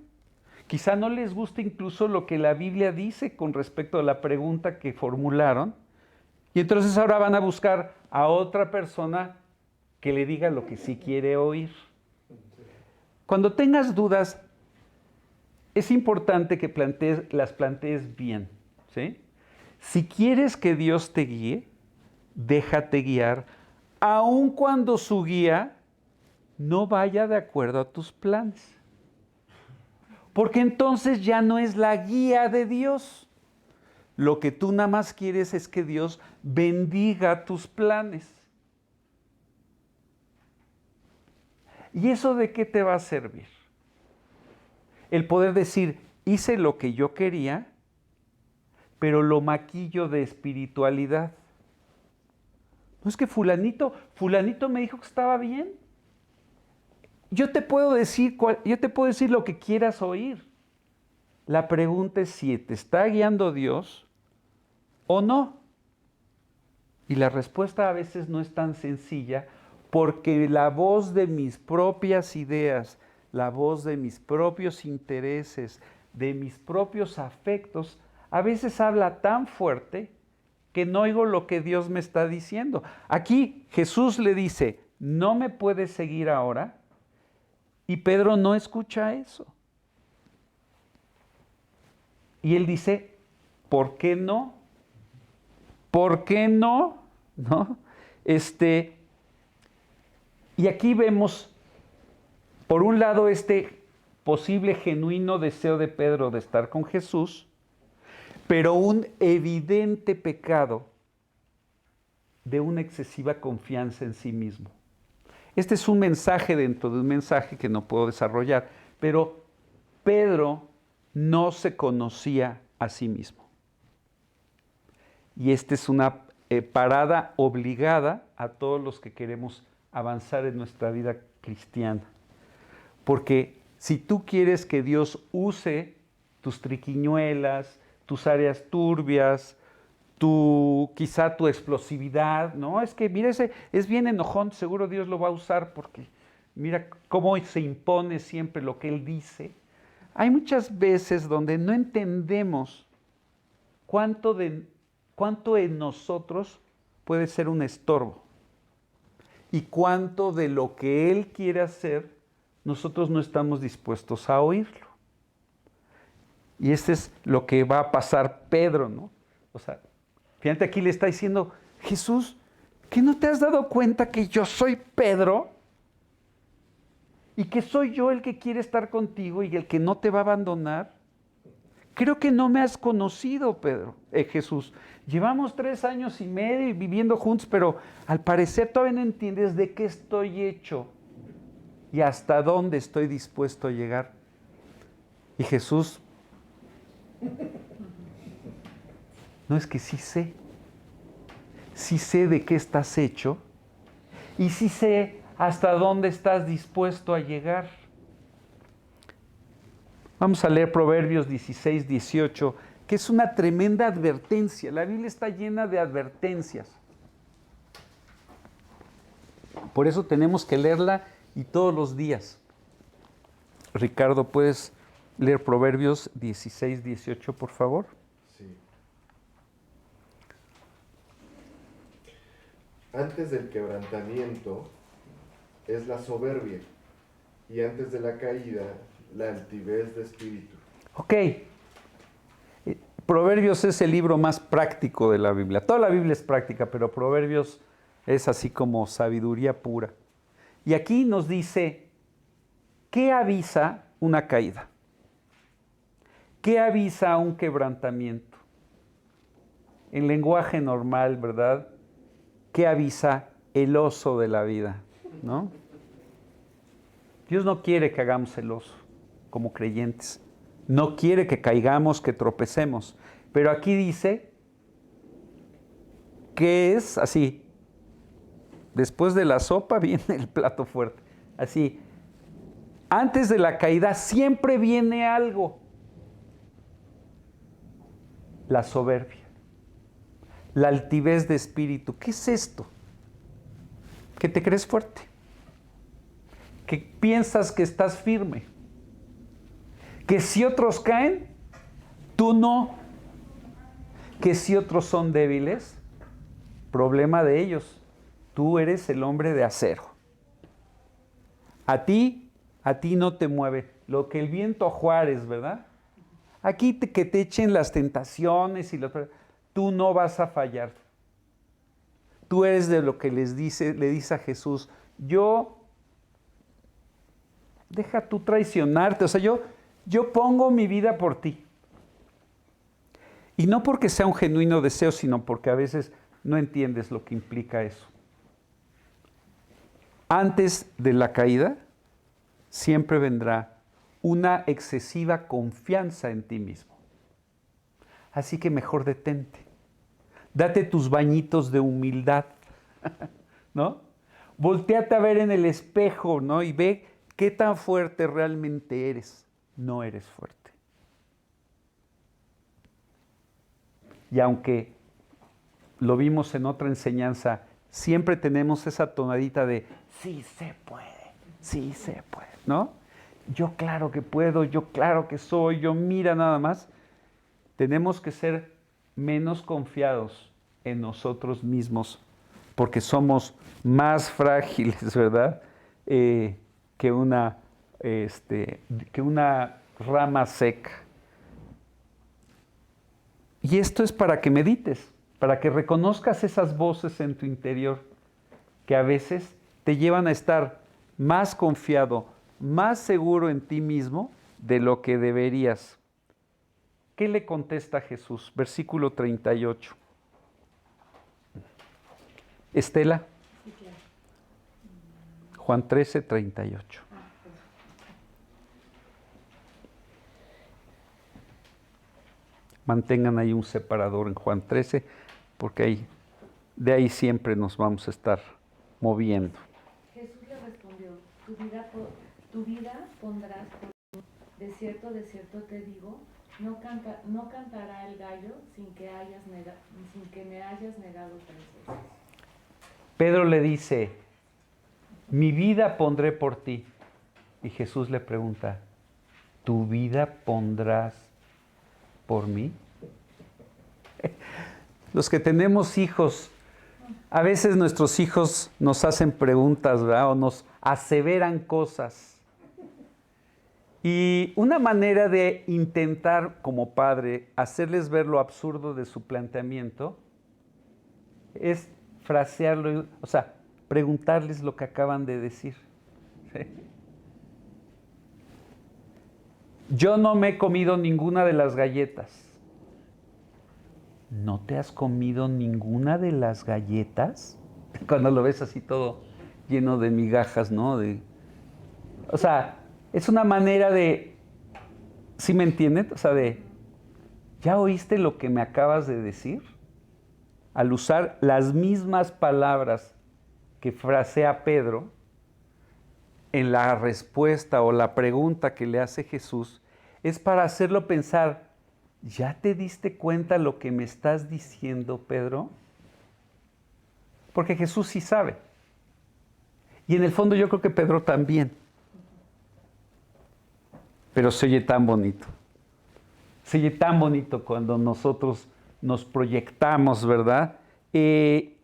Quizá no les gusta incluso lo que la Biblia dice con respecto a la pregunta que formularon. Y entonces ahora van a buscar a otra persona que le diga lo que sí quiere oír. Cuando tengas dudas, es importante que las plantees bien, ¿sí? Si quieres que Dios te guíe, déjate guiar, aun cuando su guía no vaya de acuerdo a tus planes. Porque entonces ya no es la guía de Dios. Lo que tú nada más quieres es que Dios bendiga tus planes. ¿Y eso de qué te va a servir? El poder decir, hice lo que yo quería, pero lo maquillo de espiritualidad. No es que fulanito me dijo que estaba bien. Yo te puedo decir lo que quieras oír. La pregunta es si te está guiando Dios o no. Y la respuesta a veces no es tan sencilla porque la voz de mis propias ideas, la voz de mis propios intereses, de mis propios afectos, a veces habla tan fuerte que no oigo lo que Dios me está diciendo. Aquí Jesús le dice, no me puedes seguir ahora, y Pedro no escucha eso. Y él dice, ¿por qué no? ¿Por qué no? ¿No? Y aquí vemos, por un lado, posible genuino deseo de Pedro de estar con Jesús, pero un evidente pecado de una excesiva confianza en sí mismo. Este es un mensaje dentro de un mensaje que no puedo desarrollar, pero Pedro no se conocía a sí mismo. Y esta es una parada obligada a todos los que queremos avanzar en nuestra vida cristiana. Porque si tú quieres que Dios use tus triquiñuelas, tus áreas turbias, quizá tu explosividad, ¿no? Es que mira, ese es bien enojón, seguro Dios lo va a usar porque mira cómo se impone siempre lo que Él dice. Hay muchas veces donde no entendemos cuánto en nosotros puede ser un estorbo y cuánto de lo que Él quiere hacer nosotros no estamos dispuestos a oírlo. Y este es lo que va a pasar Pedro, ¿no? O sea, fíjate, aquí le está diciendo, Jesús, ¿que no te has dado cuenta que yo soy Pedro? Y que soy yo el que quiere estar contigo y el que no te va a abandonar. Creo que no me has conocido, Pedro, Jesús. Llevamos 3 años y medio viviendo juntos, pero al parecer todavía no entiendes de qué estoy hecho y hasta dónde estoy dispuesto a llegar. Y Jesús, no, es que sí sé de qué estás hecho y sí sé hasta dónde estás dispuesto a llegar. Vamos a leer Proverbios 16, 18, que es una tremenda advertencia. La Biblia está llena de advertencias. Por eso tenemos que leerla y todos los días. Ricardo, ¿puedes leer Proverbios 16, 18, por favor? Sí. Antes del quebrantamiento es la soberbia, y antes de la caída, la altivez de espíritu. Ok. Proverbios es el libro más práctico de la Biblia. Toda la Biblia es práctica, pero Proverbios es así como sabiduría pura. Y aquí nos dice, ¿qué avisa una caída? ¿Qué avisa un quebrantamiento? En lenguaje normal, ¿verdad? ¿Qué avisa el oso de la vida? ¿No? Dios no quiere que hagamos el oso como creyentes. No quiere que caigamos, que tropecemos. Pero aquí dice que es así. Después de la sopa viene el plato fuerte. Así. Antes de la caída siempre viene algo. La soberbia. La altivez de espíritu. ¿Qué es esto? Que te crees fuerte. Que piensas que estás firme. Que si otros caen, tú no. Que si otros son débiles, problema de ellos. Tú eres el hombre de acero. A ti no te mueve lo que el viento a Juárez, ¿verdad? Aquí que te echen las tentaciones y tú no vas a fallar. Tú eres de lo que le dice a Jesús, deja tú traicionarte, o sea, yo pongo mi vida por ti. Y no porque sea un genuino deseo, sino porque a veces no entiendes lo que implica eso. Antes de la caída, siempre vendrá una excesiva confianza en ti mismo. Así que mejor detente. Date tus bañitos de humildad, ¿no? Voltéate a ver en el espejo, ¿no? Y ve qué tan fuerte realmente eres. No eres fuerte. Y aunque lo vimos en otra enseñanza, siempre tenemos esa tonadita de sí se puede, ¿no? Yo claro que puedo, yo claro que soy, yo mira nada más. Tenemos que ser menos confiados en nosotros mismos porque somos más frágiles, ¿verdad? Que una rama seca. Y esto es para que medites, para que reconozcas esas voces en tu interior que a veces te llevan a estar más confiado, más seguro en ti mismo de lo que deberías. ¿Qué le contesta Jesús? Versículo 38. Estela. Juan 13, 38. Mantengan ahí un separador en Juan 13, porque de ahí siempre nos vamos a estar moviendo. Jesús le respondió, tu vida pondrás por mí. De cierto te digo, no cantará el gallo sin que me hayas negado 3 veces. Pedro le dice, mi vida pondré por ti. Y Jesús le pregunta, ¿tu vida pondrás por mí? Los que tenemos hijos, a veces nuestros hijos nos hacen preguntas, ¿verdad? O nos aseveran cosas. Y una manera de intentar, como padre, hacerles ver lo absurdo de su planteamiento es frasearlo, o sea, preguntarles lo que acaban de decir. ¿Sí? Yo no me he comido ninguna de las galletas. ¿No te has comido ninguna de las galletas? Cuando lo ves así todo lleno de migajas, ¿no? O sea, es una manera de, ¿sí me entienden? O sea, ¿ya oíste lo que me acabas de decir? Al usar las mismas palabras que frasea Pedro en la respuesta o la pregunta que le hace Jesús, es para hacerlo pensar, ¿ya te diste cuenta lo que me estás diciendo, Pedro? Porque Jesús sí sabe. Y en el fondo yo creo que Pedro también. Pero se oye tan bonito. Se oye tan bonito cuando nosotros nos proyectamos, ¿verdad? ¿Qué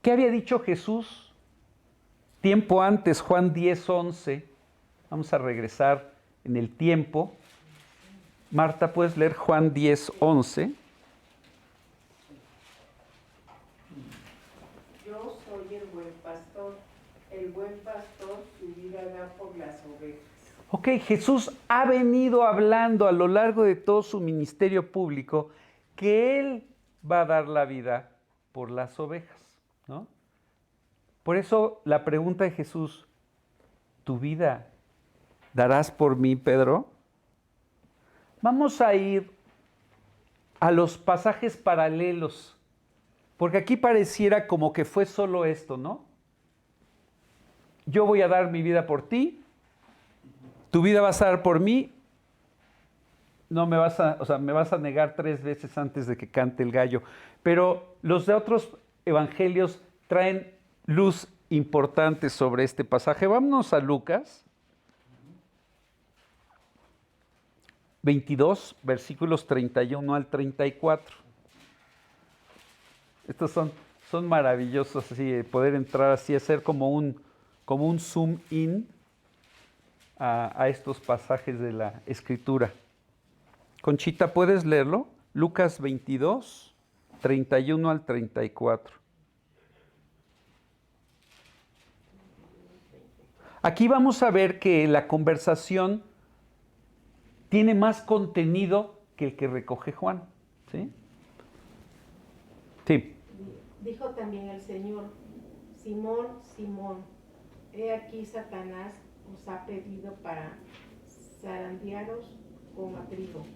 había dicho Jesús? Tiempo antes, Juan 10, 11. Vamos a regresar en el tiempo. Marta, ¿puedes leer Juan 10, 11? Yo soy el buen pastor su vida da por las ovejas. Ok, Jesús ha venido hablando a lo largo de todo su ministerio público que Él va a dar la vida por las ovejas, ¿no? Por eso la pregunta de Jesús, ¿tu vida darás por mí, Pedro? Vamos a ir a los pasajes paralelos, porque aquí pareciera como que fue solo esto, ¿no? Yo voy a dar mi vida por ti, tu vida vas a dar por mí, no me vas a, o sea, me vas a negar 3 veces antes de que cante el gallo. Pero los de otros evangelios traen luz importante sobre este pasaje. Vámonos a Lucas 22, versículos 31 al 34. Estos son maravillosos, así, poder entrar así, hacer como un zoom in a estos pasajes de la Escritura. Conchita, ¿puedes leerlo? Lucas 22, 31 al 34. Aquí vamos a ver que la conversación tiene más contenido que el que recoge Juan. ¿Sí? Sí. Dijo también el Señor, Simón, Simón, he aquí Satanás os ha pedido para zarandearos como a trigo.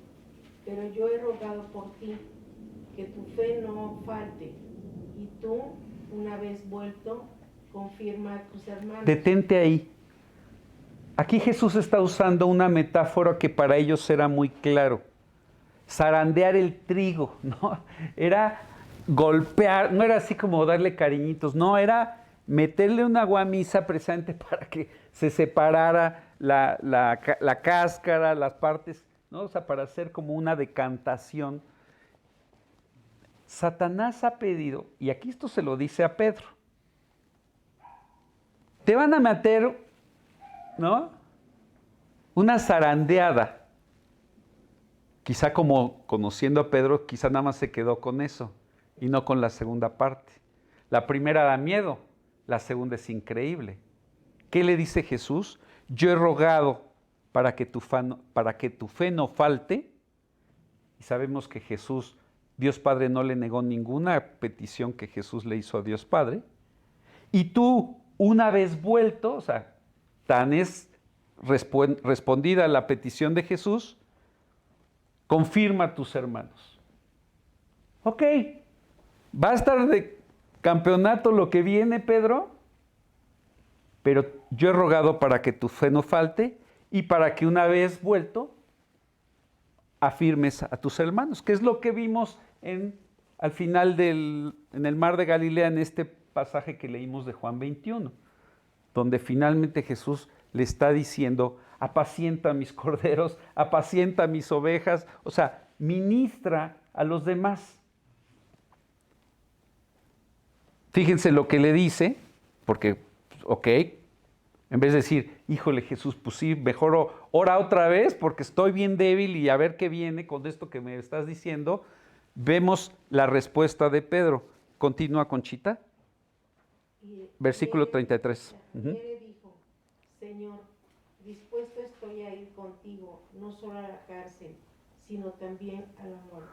Pero yo he rogado por ti, que tu fe no falte, y tú, una vez vuelto, confirma a tus hermanos. Detente ahí. Aquí Jesús está usando una metáfora que para ellos era muy claro. Zarandear el trigo, ¿no? Era golpear, no era así como darle cariñitos, no, era meterle una guamisa precisamente para que se separara la cáscara, las partes, ¿no? O sea, para hacer como una decantación. Satanás ha pedido, y aquí esto se lo dice a Pedro, te van a meter, ¿no? Una zarandeada. Quizá como conociendo a Pedro, quizá nada más se quedó con eso y no con la segunda parte. La primera da miedo, la segunda es increíble. ¿Qué le dice Jesús? Yo he rogado para que tu fe no falte. Y sabemos que Jesús, Dios Padre no le negó ninguna petición que Jesús le hizo a Dios Padre. Y tú, una vez vuelto, o sea, tan es respondida la petición de Jesús, confirma a tus hermanos. Ok, va a estar de campeonato lo que viene, Pedro, pero yo he rogado para que tu fe no falte y para que una vez vuelto, afirmes a tus hermanos, que es lo que vimos al final en el mar de Galilea, en este pasaje que leímos de Juan 21, donde finalmente Jesús le está diciendo, apacienta mis corderos, apacienta mis ovejas, o sea, ministra a los demás. Fíjense lo que le dice, porque, ok, en vez de decir, híjole Jesús, pues sí, mejor ora otra vez porque estoy bien débil y a ver qué viene con esto que me estás diciendo, vemos la respuesta de Pedro. Continúa, Conchita. Versículo 33. Y él le dijo, Señor, dispuesto estoy a ir contigo, no solo a la cárcel, sino también a la muerte.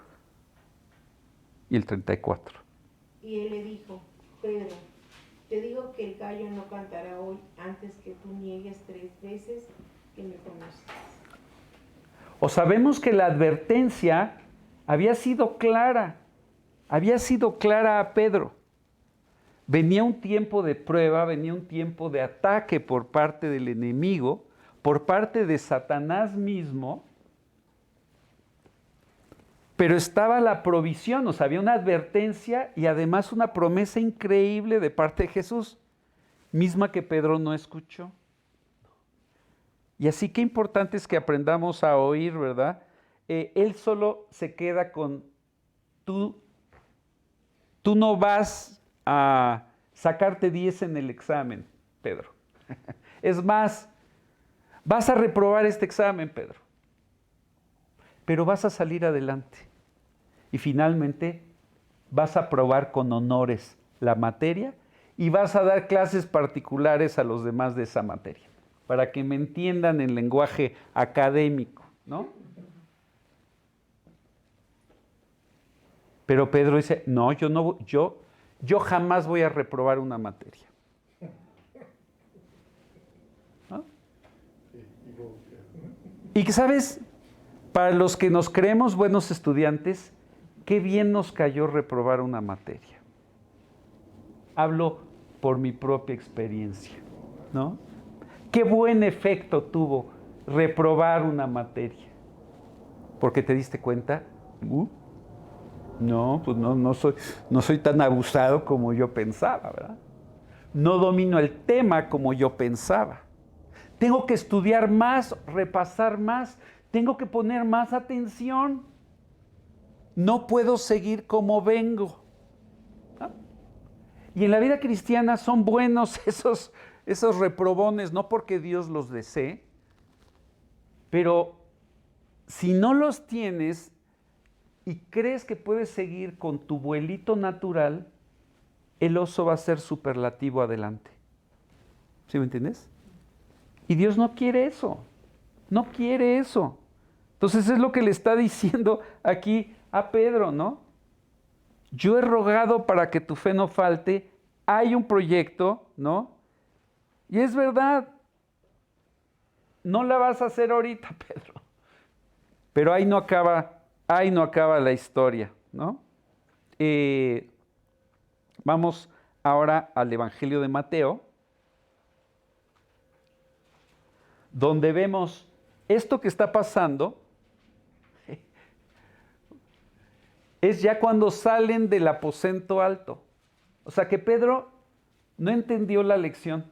Y el 34. Y él le dijo, Pedro, te digo que el gallo no cantará hoy antes que tú niegues 3 veces que me conoces. O sabemos que la advertencia había sido clara a Pedro. Venía un tiempo de prueba, venía un tiempo de ataque por parte del enemigo, por parte de Satanás mismo, pero estaba la provisión, o sea, había una advertencia y además una promesa increíble de parte de Jesús, misma que Pedro no escuchó. Y así que importante es que aprendamos a oír, ¿verdad? Él solo se queda con, tú no vas a sacarte 10 en el examen, Pedro. Es más, vas a reprobar este examen, Pedro, pero vas a salir adelante. Y finalmente vas a aprobar con honores la materia y vas a dar clases particulares a los demás de esa materia, para que me entiendan en lenguaje académico, ¿no? Pero Pedro dice, no, yo jamás voy a reprobar una materia. ¿No? Y que, ¿sabes? Para los que nos creemos buenos estudiantes, qué bien nos cayó reprobar una materia. Hablo por mi propia experiencia, ¿no? Qué buen efecto tuvo reprobar una materia. Porque te diste cuenta, no, pues no soy tan abusado como yo pensaba, ¿verdad? No domino el tema como yo pensaba. Tengo que estudiar más, repasar más, tengo que poner más atención. No puedo seguir como vengo. ¿No? Y en la vida cristiana son buenos esos reprobones, no porque Dios los desee, pero si no los tienes y crees que puedes seguir con tu vuelito natural, el oso va a ser superlativo adelante. ¿Sí me entiendes? Y Dios no quiere eso. No quiere eso. Entonces es lo que le está diciendo aquí a Pedro, ¿no? Yo he rogado para que tu fe no falte. Hay un proyecto, ¿no? Y es verdad. No la vas a hacer ahorita, Pedro. Pero ahí no acaba la historia, ¿no? Vamos ahora al Evangelio de Mateo, donde vemos esto que está pasando. Es ya cuando salen del aposento alto. O sea que Pedro no entendió la lección.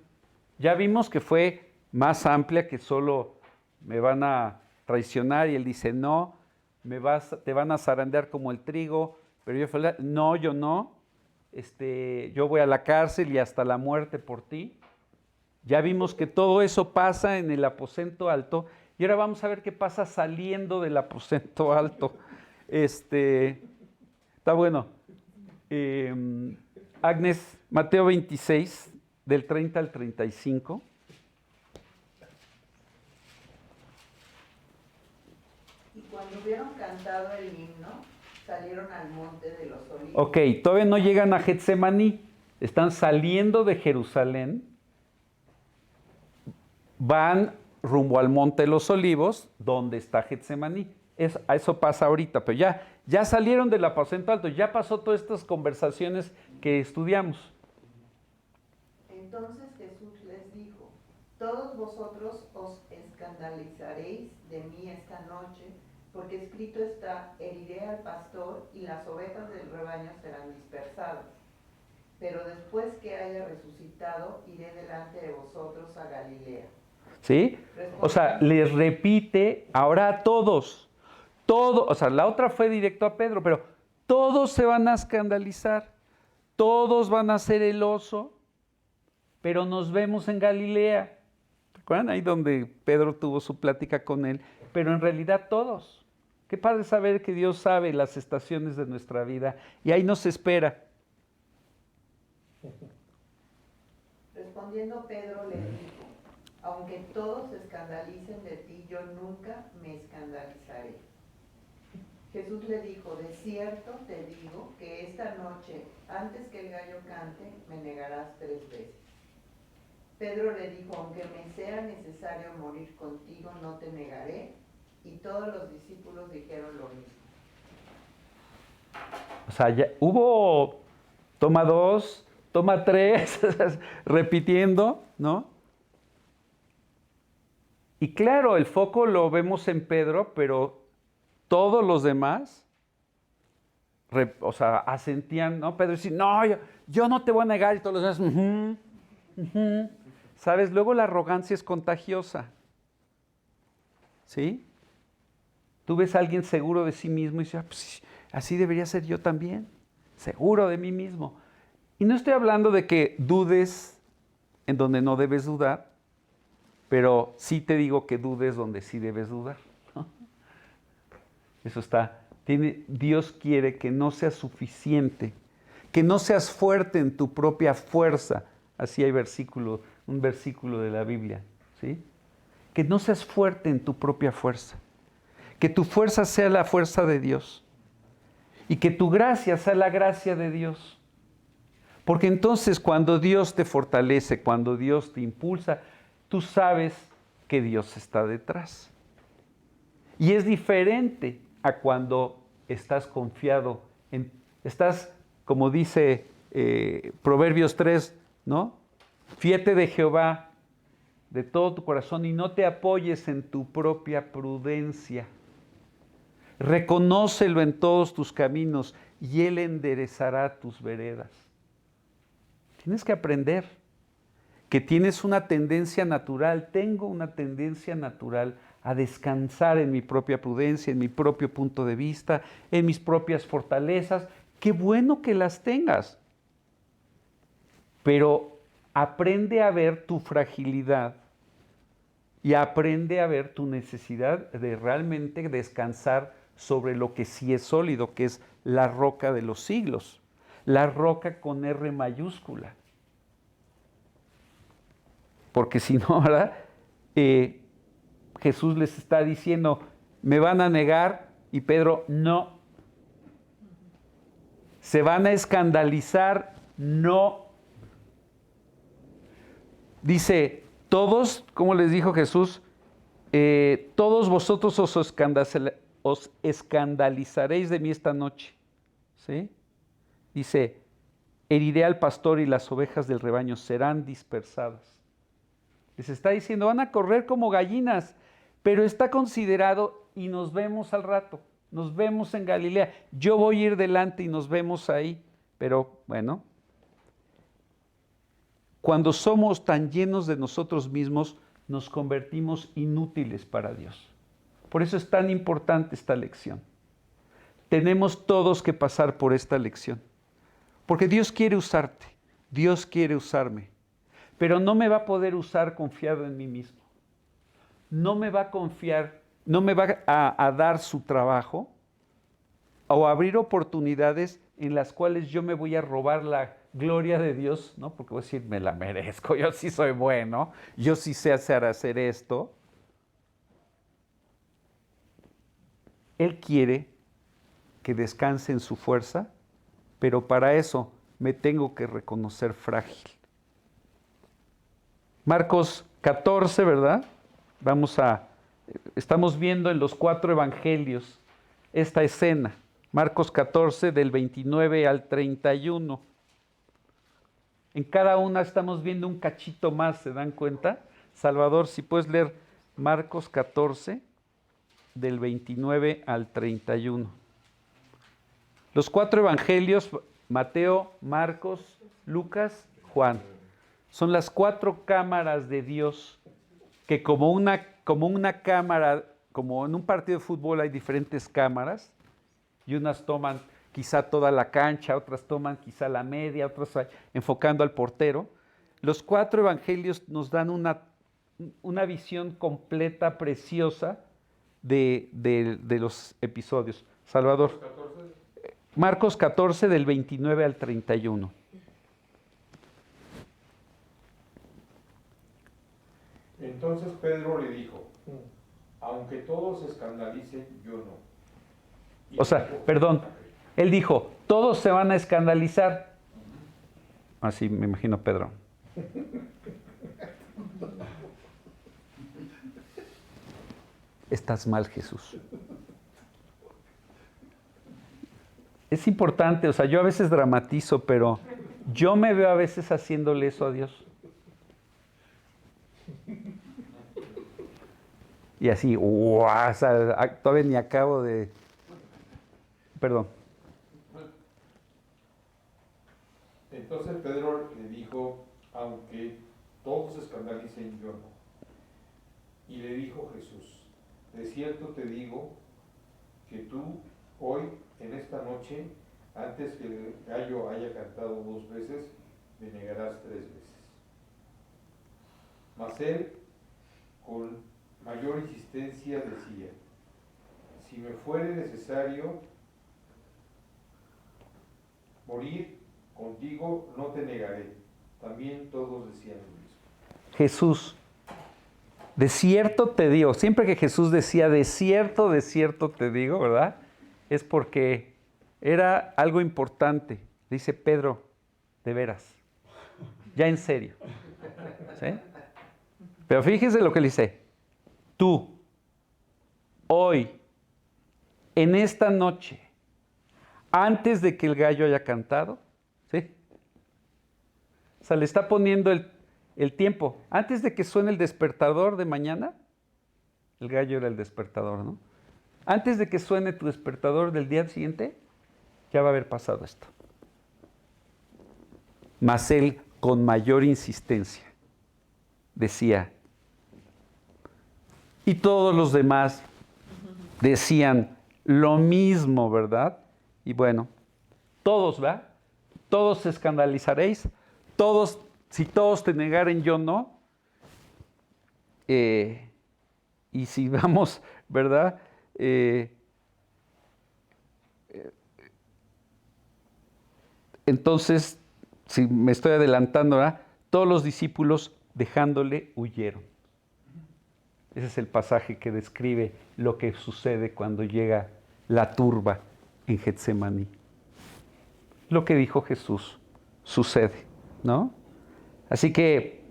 Ya vimos que fue más amplia, que solo me van a traicionar, y él dice, no, te van a zarandear como el trigo, pero yo no, yo voy a la cárcel y hasta la muerte por ti. Ya vimos que todo eso pasa en el aposento alto, y ahora vamos a ver qué pasa saliendo del aposento alto. Está bueno. Agnes, Mateo 26, del 30 al 35. Y cuando hubieron cantado el himno, salieron al monte de los olivos. Ok, todavía no llegan a Getsemaní. Están saliendo de Jerusalén, van rumbo al Monte de los Olivos, donde está Getsemaní. Eso pasa ahorita, pero ya salieron del aposento alto, ya pasó todas estas conversaciones que estudiamos. Entonces Jesús les dijo: todos vosotros os escandalizaréis de mí esta noche, porque escrito está: heriré al pastor y las ovejas del rebaño serán dispersadas. Pero después que haya resucitado, iré delante de vosotros a Galilea. ¿Sí? O sea, les repite ahora a todos. O sea, la otra fue directo a Pedro, pero todos se van a escandalizar. Todos van a ser el oso, pero nos vemos en Galilea. ¿Recuerdan? Ahí donde Pedro tuvo su plática con él. Pero en realidad todos. Qué padre saber que Dios sabe las estaciones de nuestra vida y ahí nos espera. Respondiendo Pedro les dijo: aunque todos se escandalicen de ti, yo nunca me escandalizaré. Jesús le dijo: de cierto te digo que esta noche, antes que el gallo cante, me negarás 3 veces. Pedro le dijo: aunque me sea necesario morir contigo, no te negaré. Y todos los discípulos dijeron lo mismo. O sea, ya hubo toma 2, toma 3, repitiendo, ¿no? Y claro, el foco lo vemos en Pedro, pero todos los demás, o sea, asentían, ¿no? Pedro dice: no, yo no te voy a negar, y todos los demás, ¿sabes? Luego la arrogancia es contagiosa, ¿sí? Tú ves a alguien seguro de sí mismo y dices: pues, así debería ser yo también, seguro de mí mismo. Y no estoy hablando de que dudes en donde no debes dudar, pero sí te digo que dudes donde sí debes dudar, ¿no? Eso está. Dios quiere que no seas suficiente, que no seas fuerte en tu propia fuerza. Así hay un versículo de la Biblia, ¿sí? Que no seas fuerte en tu propia fuerza. Que tu fuerza sea la fuerza de Dios. Y que tu gracia sea la gracia de Dios. Porque entonces cuando Dios te fortalece, cuando Dios te impulsa, tú sabes que Dios está detrás. Y es diferente a cuando estás confiado estás, como dice Proverbios 3, ¿no? Fíate de Jehová de todo tu corazón y no te apoyes en tu propia prudencia. Reconócelo en todos tus caminos y Él enderezará tus veredas. Tienes que aprender que tienes una tendencia natural, tengo una tendencia natural a descansar en mi propia prudencia, en mi propio punto de vista, en mis propias fortalezas. Qué bueno que las tengas. Pero aprende a ver tu fragilidad y aprende a ver tu necesidad de realmente descansar sobre lo que sí es sólido, que es la roca de los siglos, la roca con R mayúscula. Porque si no, ahora Jesús les está diciendo: me van a negar, y Pedro: no. Se van a escandalizar, no. Dice: todos, como les dijo Jesús, todos vosotros os escandalizaréis de mí esta noche, ¿sí? Dice: heriré al pastor y las ovejas del rebaño serán dispersadas. Les está diciendo: van a correr como gallinas, pero está considerado y nos vemos al rato, nos vemos en Galilea. Yo voy a ir delante y nos vemos ahí, pero bueno. Cuando somos tan llenos de nosotros mismos, nos convertimos inútiles para Dios. Por eso es tan importante esta lección. Tenemos todos que pasar por esta lección. Porque Dios quiere usarte, Dios quiere usarme, pero no me va a poder usar confiado en mí mismo. No me va a confiar, no me va a dar su trabajo o abrir oportunidades en las cuales yo me voy a robar la gloria de Dios, ¿no? Porque voy a decir: me la merezco, yo sí soy bueno, yo sí sé hacer esto. Él quiere que descanse en su fuerza, pero para eso me tengo que reconocer frágil. Marcos 14, ¿verdad? Estamos viendo en los 4 evangelios esta escena. Marcos 14 del 29 al 31. En cada una estamos viendo un cachito más, ¿se dan cuenta? Salvador, si puedes leer Marcos 14 del 29 al 31. Los 4 evangelios, Mateo, Marcos, Lucas, Juan, son las 4 cámaras de Dios que como una cámara, como en un partido de fútbol hay diferentes cámaras, y unas toman quizá toda la cancha, otras toman quizá la media, otras enfocando al portero. Los 4 evangelios nos dan una visión completa, preciosa de los episodios. Salvador. Marcos 14 del 29 al 31. Entonces Pedro le dijo, aunque todos se escandalicen, yo no. Y O sea, dijo, perdón, él dijo, todos se van a escandalizar. Así me imagino Pedro. Estás mal, Jesús. Es importante, o sea, yo a veces dramatizo, pero yo me veo a veces haciéndole eso a Dios. Y así, ¡guau! O sea, todavía ni acabo de... Perdón. Entonces Pedro le dijo, aunque todos se escandalicen, yo no. Y le dijo Jesús, de cierto te digo que tú hoy, en esta noche, antes que el gallo haya cantado 2 veces, me negarás 3 veces. Mas él, con mayor insistencia, decía, si me fuere necesario morir contigo, no te negaré. También todos decían lo mismo. Jesús, de cierto te digo, siempre que Jesús decía de cierto te digo, ¿verdad? Es porque era algo importante. Dice Pedro, de veras, ya en serio. ¿Sí? Pero fíjese lo que le dice. Tú, hoy, en esta noche, antes de que el gallo haya cantado, ¿sí? O sea, le está poniendo el tiempo. Antes de que suene el despertador de mañana, el gallo era el despertador, ¿no? Antes de que suene tu despertador del día siguiente, ya va a haber pasado esto. Mas él, con mayor insistencia, decía, y todos los demás decían lo mismo, ¿verdad? Y bueno, todos, ¿verdad? Todos se escandalizaréis, todos, si todos te negaren, yo no. Y si vamos, ¿verdad? Entonces, si me estoy adelantando, ¿verdad? Todos los discípulos dejándole huyeron. Ese es el pasaje que describe lo que sucede cuando llega la turba en Getsemaní. Lo que dijo Jesús sucede, ¿no? Así que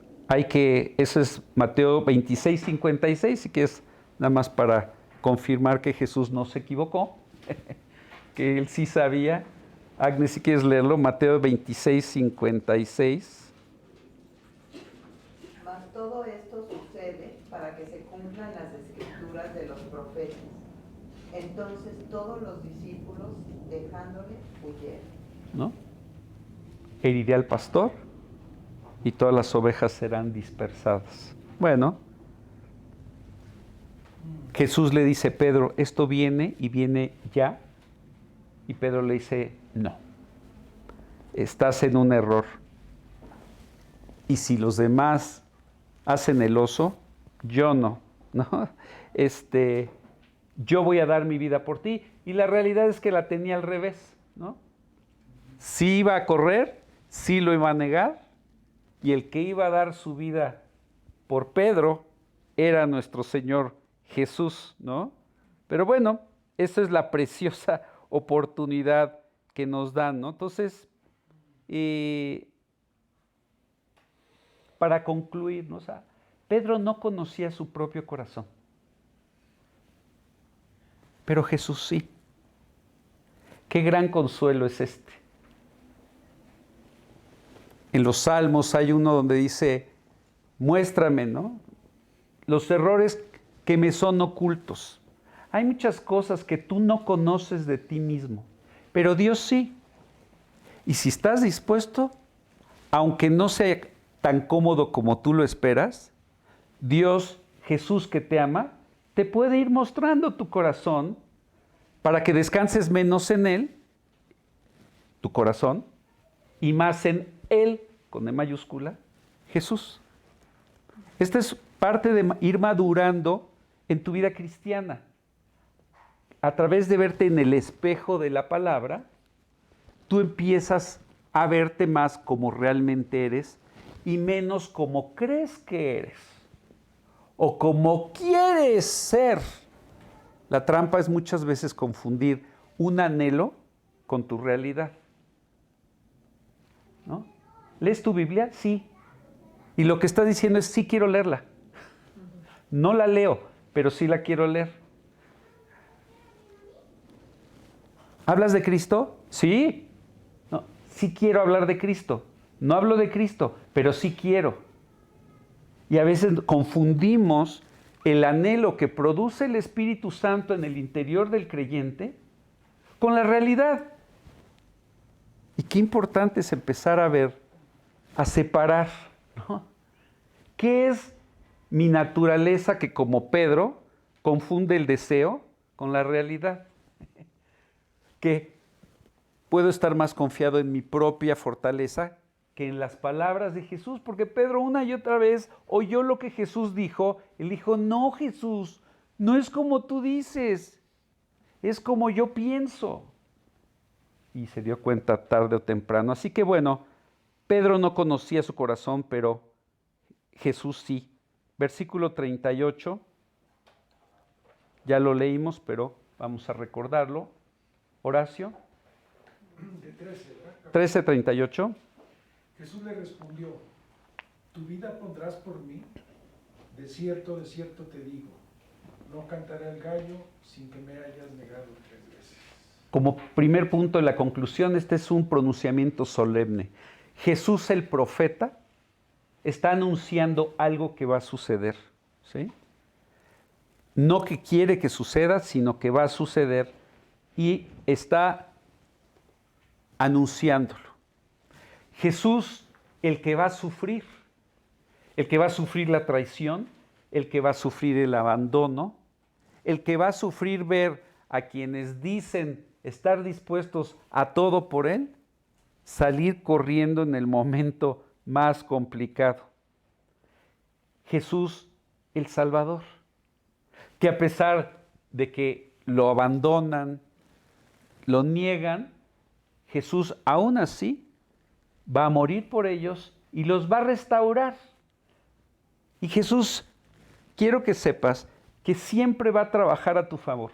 eso es Mateo 26, 56, y que es nada más para confirmar que Jesús no se equivocó, que él sí sabía. Agnes, si quieres leerlo, Mateo 26, 56. Mas todo esto sucede para que se cumplan las escrituras de los profetas. Entonces todos los discípulos, dejándole, huyeron. ¿No? Heriré al pastor y todas las ovejas serán dispersadas. Bueno, Jesús le dice a Pedro, esto viene y viene ya. Y Pedro le dice, no, estás en un error. Y si los demás hacen el oso, yo no, ¿no? Yo voy a dar mi vida por ti. Y la realidad es que la tenía al revés, ¿no? Sí iba a correr, sí lo iba a negar, y el que iba a dar su vida por Pedro era nuestro Señor Jesús, ¿no? Pero bueno, esa es la preciosa oportunidad que nos dan, ¿no? Entonces, para concluir, ¿no? O sea, Pedro no conocía su propio corazón, pero Jesús sí. Qué gran consuelo es este. En los Salmos hay uno donde dice, muéstrame, ¿no?, los errores que me son ocultos. Hay muchas cosas que tú no conoces de ti mismo, pero Dios sí. Y si estás dispuesto, aunque no sea tan cómodo como tú lo esperas, Dios, Jesús que te ama, te puede ir mostrando tu corazón para que descanses menos en Él, tu corazón, y más en Él, con E mayúscula, Jesús. Esta es parte de ir madurando en tu vida cristiana. A través de verte en el espejo de la palabra, tú empiezas a verte más como realmente eres y menos como crees que eres o como quieres ser. La trampa es muchas veces confundir un anhelo con tu realidad, ¿no? ¿Lees tu Biblia? Sí. Y lo que está diciendo es, sí quiero leerla. No la leo, pero sí la quiero leer. ¿Hablas de Cristo? Sí. No, sí quiero hablar de Cristo. No hablo de Cristo, pero sí quiero. Y a veces confundimos el anhelo que produce el Espíritu Santo en el interior del creyente con la realidad. Y qué importante es empezar a ver, a separar, ¿no? ¿Qué es mi naturaleza que, como Pedro, confunde el deseo con la realidad? Que puedo estar más confiado en mi propia fortaleza que en las palabras de Jesús, porque Pedro una y otra vez oyó lo que Jesús dijo. Él dijo, no, Jesús, no es como tú dices, es como yo pienso. Y se dio cuenta tarde o temprano. Así que bueno, Pedro no conocía su corazón, pero Jesús sí. Versículo 38, ya lo leímos, pero vamos a recordarlo. Horacio. De 13, ¿verdad? 13:38. Jesús le respondió, tu vida pondrás por mí, de cierto te digo, no cantaré el gallo sin que me hayas negado 3 veces. Como primer punto de la conclusión, este es un pronunciamiento solemne. Jesús el profeta está anunciando algo que va a suceder, ¿sí? No que quiere que suceda, sino que va a suceder y está anunciándolo. Jesús, el que va a sufrir la traición, el que va a sufrir el abandono, el que va a sufrir ver a quienes dicen estar dispuestos a todo por Él, salir corriendo en el momento más complicado. Jesús, el Salvador, que a pesar de que lo abandonan, lo niegan, Jesús aún así va a morir por ellos y los va a restaurar. Y Jesús, quiero que sepas que siempre va a trabajar a tu favor.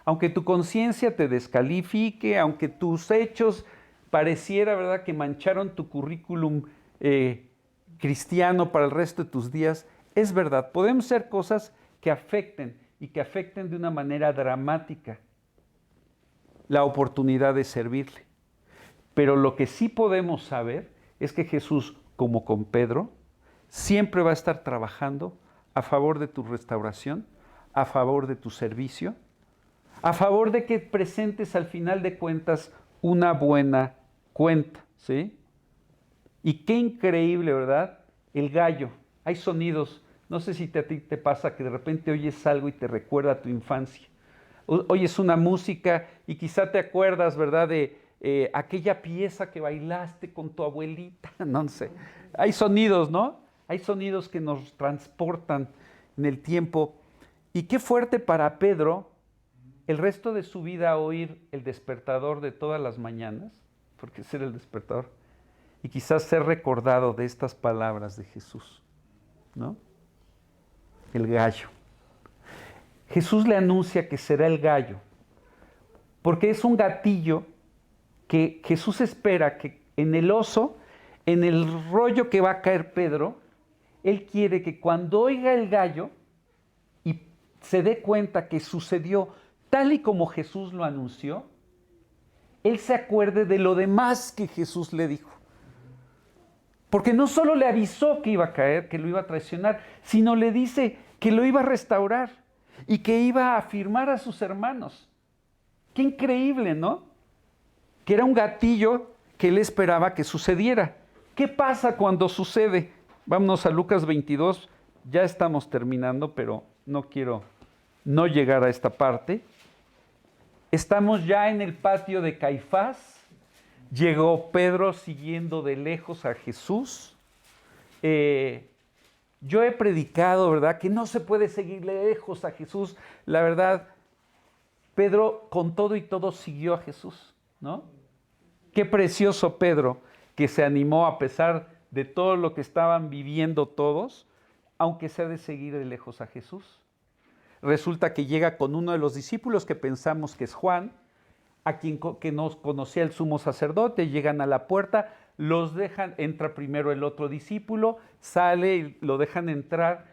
Aunque tu conciencia te descalifique, aunque tus hechos pareciera, ¿verdad?, que mancharon tu currículum cristiano para el resto de tus días, es verdad, podemos hacer cosas que afecten y que afecten de una manera dramática la oportunidad de servirle. Pero lo que sí podemos saber es que Jesús, como con Pedro, siempre va a estar trabajando a favor de tu restauración, a favor de tu servicio, a favor de que presentes al final de cuentas una buena cuenta, ¿sí? Y qué increíble, ¿verdad? El gallo. Hay sonidos, no sé si a ti te pasa que de repente oyes algo y te recuerda a tu infancia. Oyes una música y quizá te acuerdas, ¿verdad?, de aquella pieza que bailaste con tu abuelita, no sé. Hay sonidos, ¿no? Hay sonidos que nos transportan en el tiempo. Y qué fuerte para Pedro el resto de su vida oír el despertador de todas las mañanas, porque ese era el despertador, y quizás ser recordado de estas palabras de Jesús, ¿no? El gallo. Jesús le anuncia que será el gallo, porque es un gatillo que Jesús espera que en el oso en el rollo que va a caer Pedro, él quiere que cuando oiga el gallo y se dé cuenta que sucedió tal y como Jesús lo anunció, él se acuerde de lo demás que Jesús le dijo. Porque no solo le avisó que iba a caer, que lo iba a traicionar, sino le dice que lo iba a restaurar y que iba a afirmar a sus hermanos. Qué increíble, ¿no? Que era un gatillo que él esperaba que sucediera. ¿Qué pasa cuando sucede? Vámonos a Lucas 22, ya estamos terminando, pero no quiero no llegar a esta parte. Estamos ya en el patio de Caifás. Llegó Pedro siguiendo de lejos a Jesús. Yo he predicado, ¿verdad?, que no se puede seguir lejos a Jesús. La verdad, Pedro con todo y todo siguió a Jesús, ¿no? Qué precioso Pedro, que se animó a pesar de todo lo que estaban viviendo todos, aunque sea de seguir de lejos a Jesús. Resulta que llega con uno de los discípulos que pensamos que es Juan, a quien que nos conocía el sumo sacerdote. Llegan a la puerta, los dejan, entra primero el otro discípulo, sale y lo dejan entrar.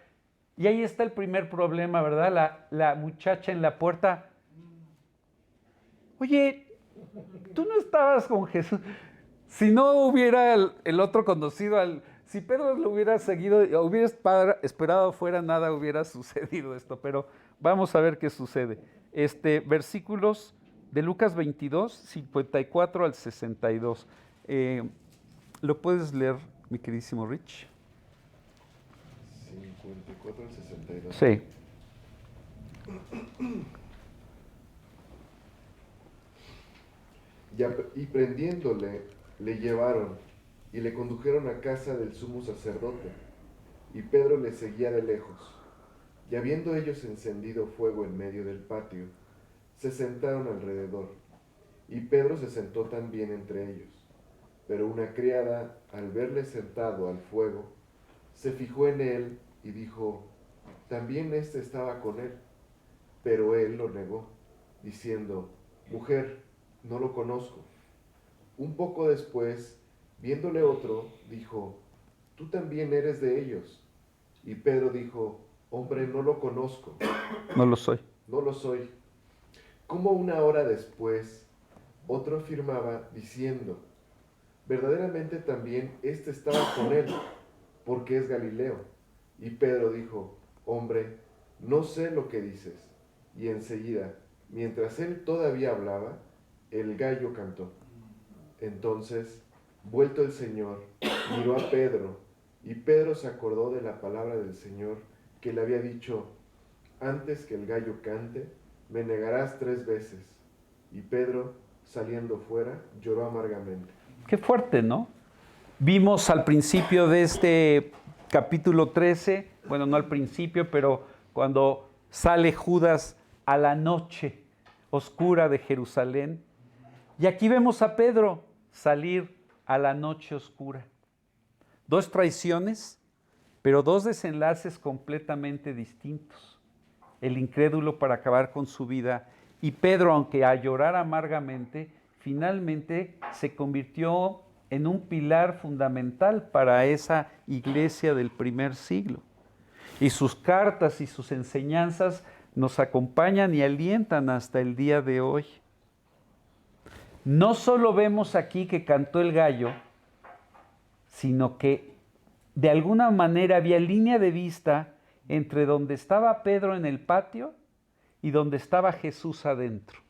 Y ahí está el primer problema, ¿verdad? La muchacha en la puerta. Oye, tú no estabas con Jesús. Si no hubiera el otro conocido, si Pedro lo hubiera seguido, hubiera esperado afuera, nada hubiera sucedido esto. Pero vamos a ver qué sucede. Versículos de Lucas 22, 54 al 62. ¿Lo puedes leer, mi queridísimo Rich? 54 al 62. Sí. Y prendiéndole, le llevaron y le condujeron a casa del sumo sacerdote. Y Pedro le seguía de lejos. Y habiendo ellos encendido fuego en medio del patio, se sentaron alrededor. Y Pedro se sentó también entre ellos. Pero una criada, al verle sentado al fuego, se fijó en él y dijo: también éste estaba con él. Pero él lo negó, diciendo: mujer, no lo conozco. Un poco después, viéndole otro, dijo: tú también eres de ellos. Y Pedro dijo: hombre, no lo conozco. No lo soy. No lo soy. Como una hora después, otro afirmaba, diciendo: verdaderamente también éste estaba con él, porque es Galileo. Y Pedro dijo: hombre, no sé lo que dices. Y enseguida, mientras él todavía hablaba, el gallo cantó. Entonces, vuelto el Señor, miró a Pedro, y Pedro se acordó de la palabra del Señor, que le había dicho: antes que el gallo cante, me negarás 3 veces. Y Pedro, saliendo fuera, lloró amargamente. Qué fuerte, ¿no? Vimos al principio de este capítulo 13, bueno, no al principio, pero cuando sale Judas a la noche oscura de Jerusalén. Y aquí vemos a Pedro salir a la noche oscura. 2 traiciones, pero 2 desenlaces completamente distintos. El incrédulo para acabar con su vida, y Pedro, aunque a llorar amargamente, finalmente se convirtió en un pilar fundamental para esa iglesia del primer siglo. Y sus cartas y sus enseñanzas nos acompañan y alientan hasta el día de hoy. No solo vemos aquí que cantó el gallo, sino que de alguna manera había línea de vista entre donde estaba Pedro en el patio y donde estaba Jesús adentro.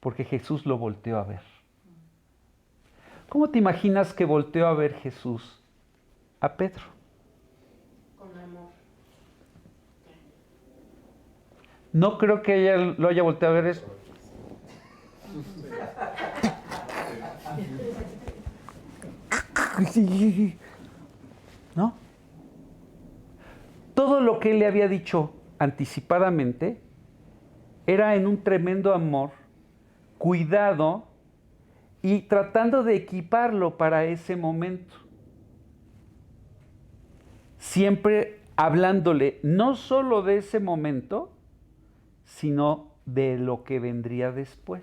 Porque Jesús lo volteó a ver. ¿Cómo te imaginas que volteó a ver Jesús a Pedro? Con amor. No creo que ella lo haya volteado a ver eso. ¿No? Todo lo que él le había dicho anticipadamente era en un tremendo amor, cuidado y tratando de equiparlo para ese momento. Siempre hablándole no solo de ese momento, sino de lo que vendría después.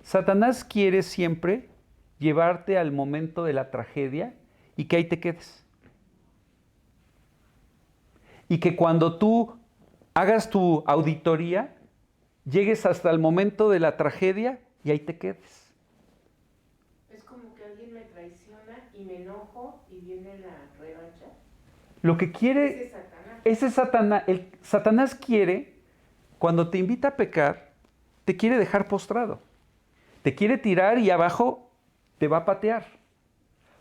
Satanás quiere siempre llevarte al momento de la tragedia y que ahí te quedes. Y que cuando tú hagas tu auditoría, llegues hasta el momento de la tragedia y ahí te quedes. Es como que alguien me traiciona y me enojo y viene la revancha. Lo que quiere ese Satanás, Satanás quiere, cuando te invita a pecar, te quiere dejar postrado. Te quiere tirar y abajo te va a patear.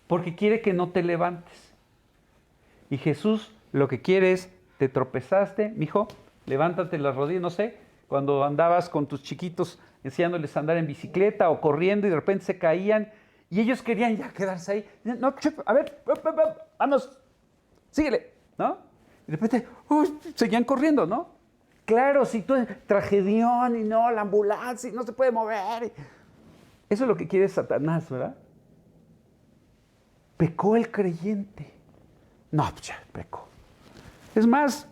Porque quiere que no te levantes. Y Jesús lo que quiere es, te tropezaste, mijo, levántate las rodillas, no sé, cuando andabas con tus chiquitos enseñándoles a andar en bicicleta o corriendo y de repente se caían y ellos querían ya quedarse ahí. No, a ver, vamos, síguele, ¿no? Y de repente, seguían corriendo, ¿no? Claro, si tú tragedión y no, la ambulancia y no se puede mover. Eso es lo que quiere Satanás, ¿verdad? Pecó el creyente. No, pues ya pecó. Es más,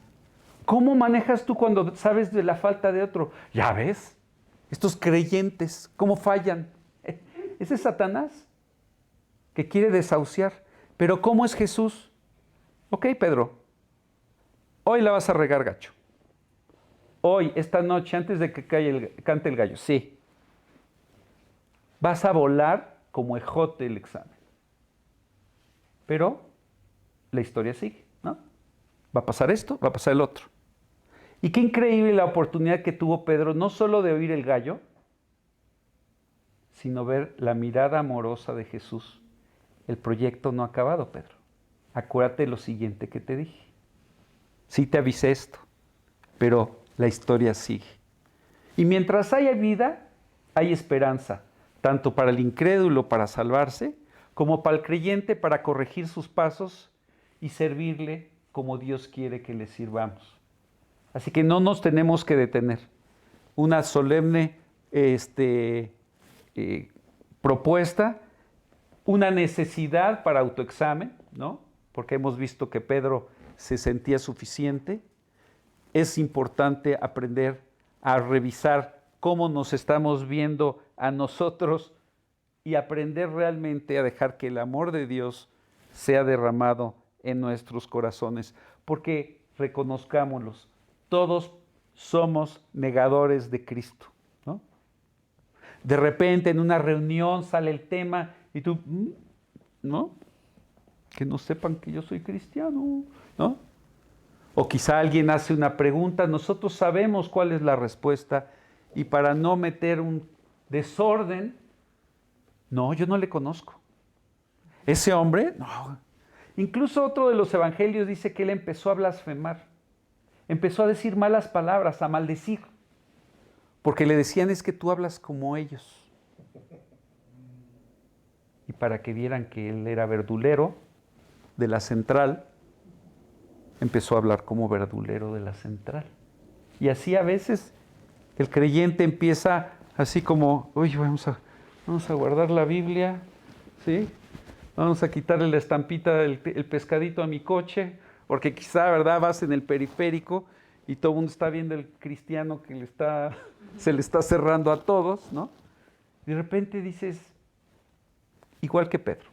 ¿cómo manejas tú cuando sabes de la falta de otro? Ya ves, estos creyentes, ¿cómo fallan? Ese es Satanás que quiere desahuciar. Pero ¿cómo es Jesús? Ok, Pedro, hoy la vas a regar gacho. Hoy, esta noche, antes de que cante el gallo, sí. Vas a volar como ejote el examen. Pero la historia sigue, ¿no? Va a pasar esto, va a pasar el otro. Y qué increíble la oportunidad que tuvo Pedro, no solo de oír el gallo, sino ver la mirada amorosa de Jesús. El proyecto no ha acabado, Pedro. Acuérdate lo siguiente que te dije. Sí te avisé esto, pero la historia sigue. Y mientras haya vida, hay esperanza, tanto para el incrédulo para salvarse, como para el creyente para corregir sus pasos y servirle como Dios quiere que le sirvamos. Así que no nos tenemos que detener. Una solemne propuesta, una necesidad para autoexamen, ¿no? Porque hemos visto que Pedro se sentía suficiente. Es importante aprender a revisar cómo nos estamos viendo a nosotros y aprender realmente a dejar que el amor de Dios sea derramado en nuestros corazones. Porque reconozcámoslos, todos somos negadores de Cristo, ¿no? De repente en una reunión sale el tema y tú, ¿no? Que no sepan que yo soy cristiano, ¿no? O quizá alguien hace una pregunta, nosotros sabemos cuál es la respuesta y para no meter un desorden, no, yo no le conozco. Ese hombre, no. Incluso otro de los evangelios dice que él empezó a blasfemar, empezó a decir malas palabras, a maldecir, porque le decían es que tú hablas como ellos. Y para que vieran que él era verdulero de la central, empezó a hablar como verdulero de la central. Y así a veces el creyente empieza así como, oye, vamos a guardar la Biblia, ¿sí? Vamos a quitarle la estampita del pescadito a mi coche, porque quizá, ¿verdad?, vas en el periférico y todo el mundo está viendo el cristiano que se le está cerrando a todos, ¿no? Y de repente dices, igual que Pedro,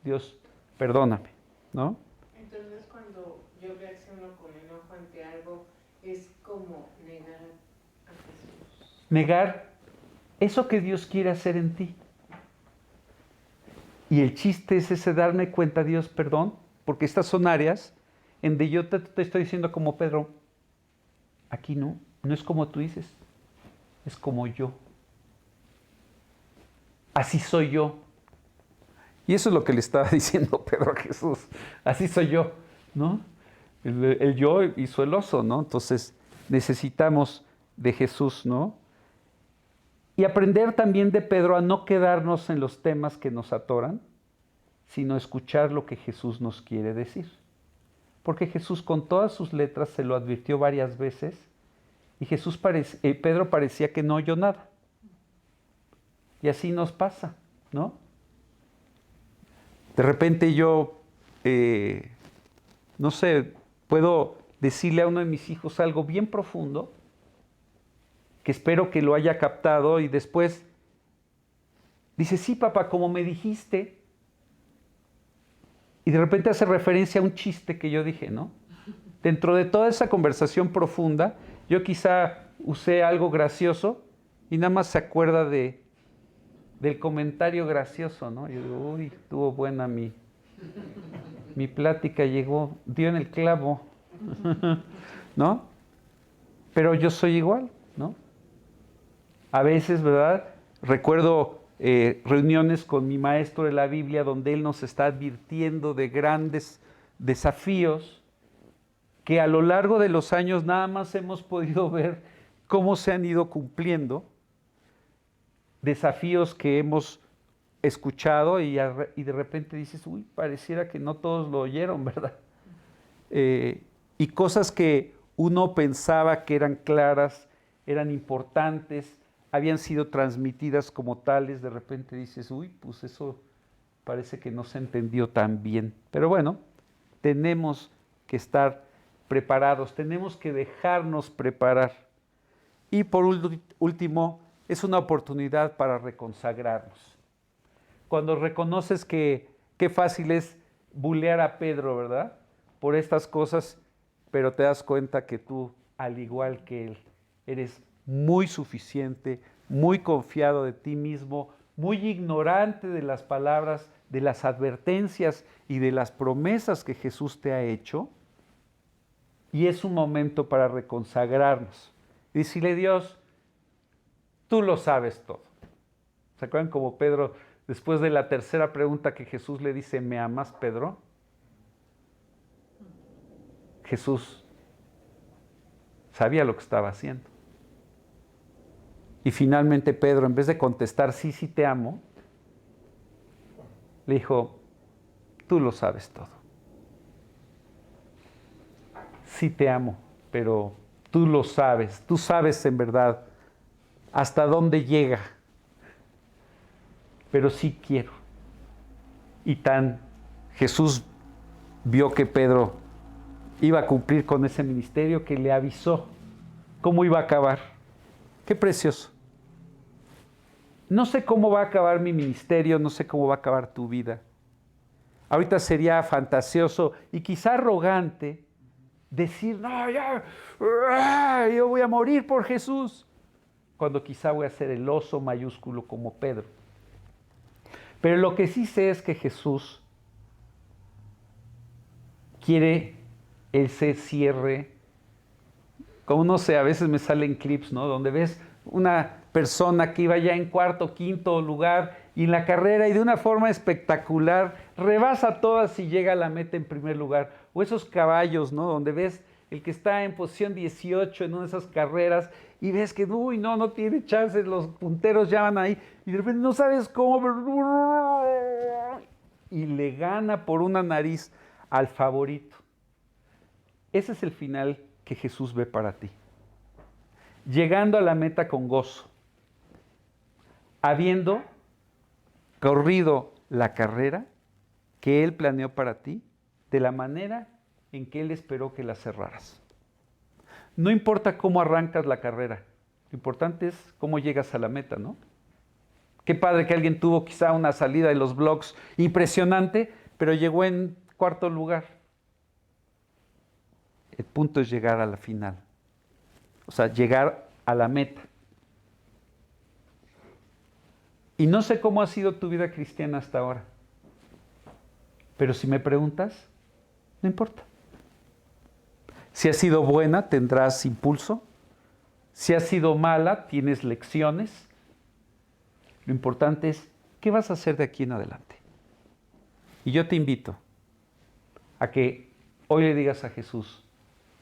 Dios, perdóname, ¿no? Entonces cuando yo reacciono con enojo ante algo, es como negar a Jesús. Negar eso que Dios quiere hacer en ti. Y el chiste es ese darme cuenta, Dios, perdón, porque estas son áreas en donde yo te estoy diciendo como Pedro, aquí no es como tú dices, es como yo. Así soy yo. Y eso es lo que le estaba diciendo Pedro a Jesús. Así soy yo, ¿no? El yo hizo el oso, ¿no? Entonces necesitamos de Jesús, ¿no? Y aprender también de Pedro a no quedarnos en los temas que nos atoran, sino escuchar lo que Jesús nos quiere decir. Porque Jesús con todas sus letras se lo advirtió varias veces y Pedro parecía que no oyó nada. Y así nos pasa, ¿no? De repente yo, no sé, puedo decirle a uno de mis hijos algo bien profundo, que espero que lo haya captado y después Dice, sí, papá, como me dijiste. Y de repente hace referencia a un chiste que yo dije, ¿no? Dentro de toda esa conversación profunda, yo quizá usé algo gracioso y nada más se acuerda del comentario gracioso, ¿no? Yo digo, uy, estuvo buena mi plática, dio en el clavo, ¿no? Pero yo soy igual, ¿no? A veces, ¿verdad? Recuerdo reuniones con mi maestro de la Biblia donde él nos está advirtiendo de grandes desafíos que a lo largo de los años nada más hemos podido ver cómo se han ido cumpliendo, desafíos que hemos escuchado y de repente dices, uy, pareciera que no todos lo oyeron, ¿verdad? Y cosas que uno pensaba que eran claras, eran importantes, habían sido transmitidas como tales, de repente dices, uy, pues eso parece que no se entendió tan bien. Pero bueno, tenemos que estar preparados, tenemos que dejarnos preparar. Y por último, es una oportunidad para reconsagrarnos. Cuando reconoces que qué fácil es bulear a Pedro, ¿verdad? Por estas cosas, pero te das cuenta que tú, al igual que él, eres muy suficiente, muy confiado de ti mismo, muy ignorante de las palabras, de las advertencias y de las promesas que Jesús te ha hecho. Y es un momento para reconsagrarnos. Y decirle, Dios, tú lo sabes todo. ¿Se acuerdan como Pedro, después de la tercera pregunta que Jesús le dice, ¿me amas, Pedro? Jesús sabía lo que estaba haciendo. Y finalmente Pedro, en vez de contestar, sí, sí te amo, le dijo, tú lo sabes todo. Sí te amo, pero tú lo sabes, tú sabes en verdad hasta dónde llega, pero sí quiero. Y Jesús vio que Pedro iba a cumplir con ese ministerio, que le avisó cómo iba a acabar. Qué precioso. No sé cómo va a acabar mi ministerio, no sé cómo va a acabar tu vida. Ahorita sería fantasioso y quizá arrogante decir, no, yo voy a morir por Jesús, cuando quizá voy a ser el oso mayúsculo como Pedro. Pero lo que sí sé es que Jesús quiere ese cierre, como no sé, a veces me salen clips, ¿no? Donde ves una persona que iba ya en cuarto, quinto lugar y en la carrera y de una forma espectacular rebasa a todas y llega a la meta en primer lugar. O esos caballos, ¿no? Donde ves el que está en posición 18 en una de esas carreras y ves que, uy, no tiene chances, los punteros ya van ahí y de repente no sabes cómo, y le gana por una nariz al favorito. Ese es el final que Jesús ve para ti. Llegando a la meta con gozo, habiendo corrido la carrera que Él planeó para ti de la manera en que Él esperó que la cerraras. No importa cómo arrancas la carrera, lo importante es cómo llegas a la meta, ¿no? Qué padre que alguien tuvo quizá una salida de los blogs impresionante, pero llegó en cuarto lugar. El punto es llegar a la final, o sea, llegar a la meta. Y no sé cómo ha sido tu vida cristiana hasta ahora, pero si me preguntas, no importa. Si ha sido buena, tendrás impulso. Si ha sido mala, tienes lecciones. Lo importante es, ¿qué vas a hacer de aquí en adelante? Y yo te invito a que hoy le digas a Jesús,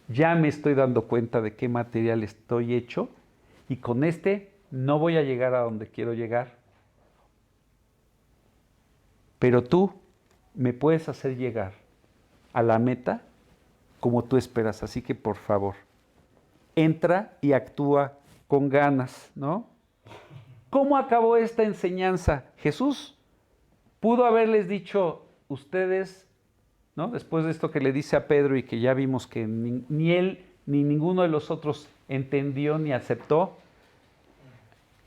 ya me estoy dando cuenta de qué material estoy hecho y con este no voy a llegar a donde quiero llegar. Pero tú me puedes hacer llegar a la meta como tú esperas. Así que por favor, entra y actúa con ganas, ¿no? ¿Cómo acabó esta enseñanza? Jesús pudo haberles dicho, ustedes, ¿no? Después de esto que le dice a Pedro y que ya vimos que ni él ni ninguno de los otros entendió ni aceptó.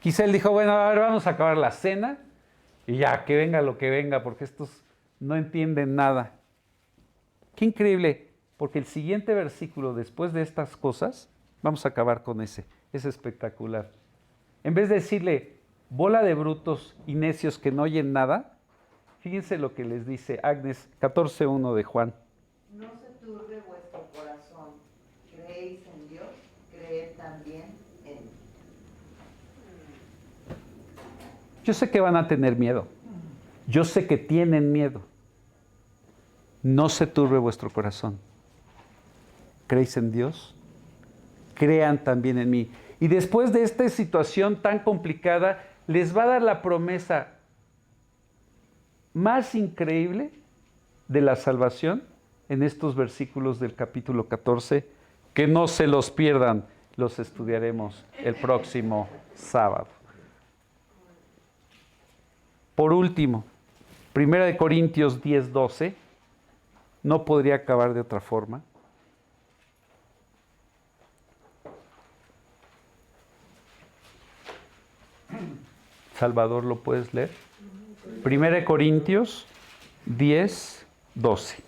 Quizá él dijo, bueno, ahora vamos a acabar la cena Y ya, que venga lo que venga, porque estos no entienden nada. Qué increíble, porque el siguiente versículo, después de estas cosas, vamos a acabar con ese. Es espectacular. En vez de decirle, bola de brutos y necios que no oyen nada, fíjense lo que les dice Agnes, 14:1 de Juan. No se turbe vuestro corazón. Creéis en Dios, creed también en mí. Yo sé que van a tener miedo. Yo sé que tienen miedo. No se turbe vuestro corazón. ¿Creéis en Dios? Crean también en mí. Y después de esta situación tan complicada, les va a dar la promesa más increíble de la salvación en estos versículos del capítulo 14, que no se los pierdan, los estudiaremos el próximo sábado. Por último, 1 Corintios 10:12, no podría acabar de otra forma. Salvador, ¿lo puedes leer? 1 Corintios 10:12.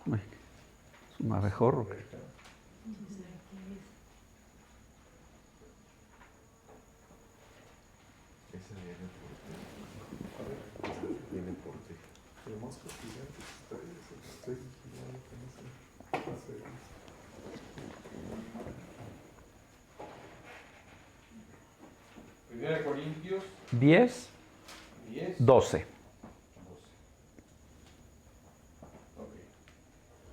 Uy, es un abejorro. Ese viene por ti. Tenemos que estoy vigilando que no se pase de lanza. Primera de Corintios 10, 10, 12. 12. Ok.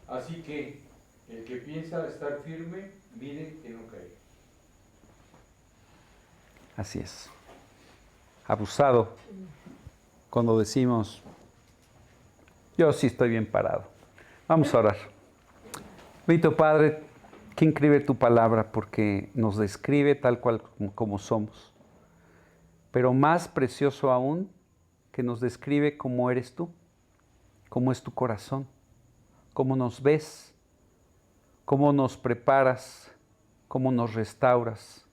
Así que el que piensa estar firme, mire que no caiga. Así es. Abusado cuando decimos, yo sí estoy bien parado. Vamos a orar. Bendito Padre, qué increíble tu palabra porque nos describe tal cual como somos. Pero más precioso aún, que nos describe cómo eres tú, cómo es tu corazón, cómo nos ves, cómo nos preparas, cómo nos restauras.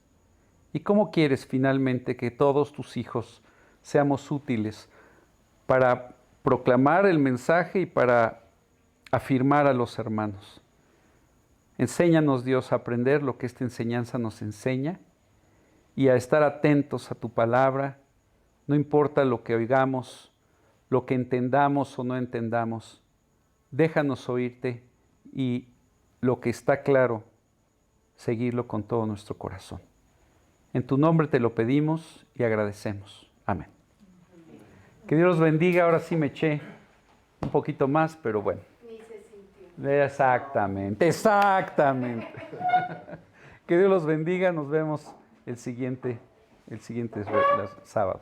¿Y cómo quieres finalmente que todos tus hijos seamos útiles para proclamar el mensaje y para afirmar a los hermanos? Enséñanos, Dios, a aprender lo que esta enseñanza nos enseña y a estar atentos a tu palabra, no importa lo que oigamos, lo que entendamos o no entendamos. Déjanos oírte y lo que está claro, seguirlo con todo nuestro corazón. En tu nombre te lo pedimos y agradecemos. Amén. Que Dios los bendiga. Ahora sí me eché un poquito más, pero bueno. Ni se sintió. Exactamente. Que Dios los bendiga. Nos vemos el siguiente sábado.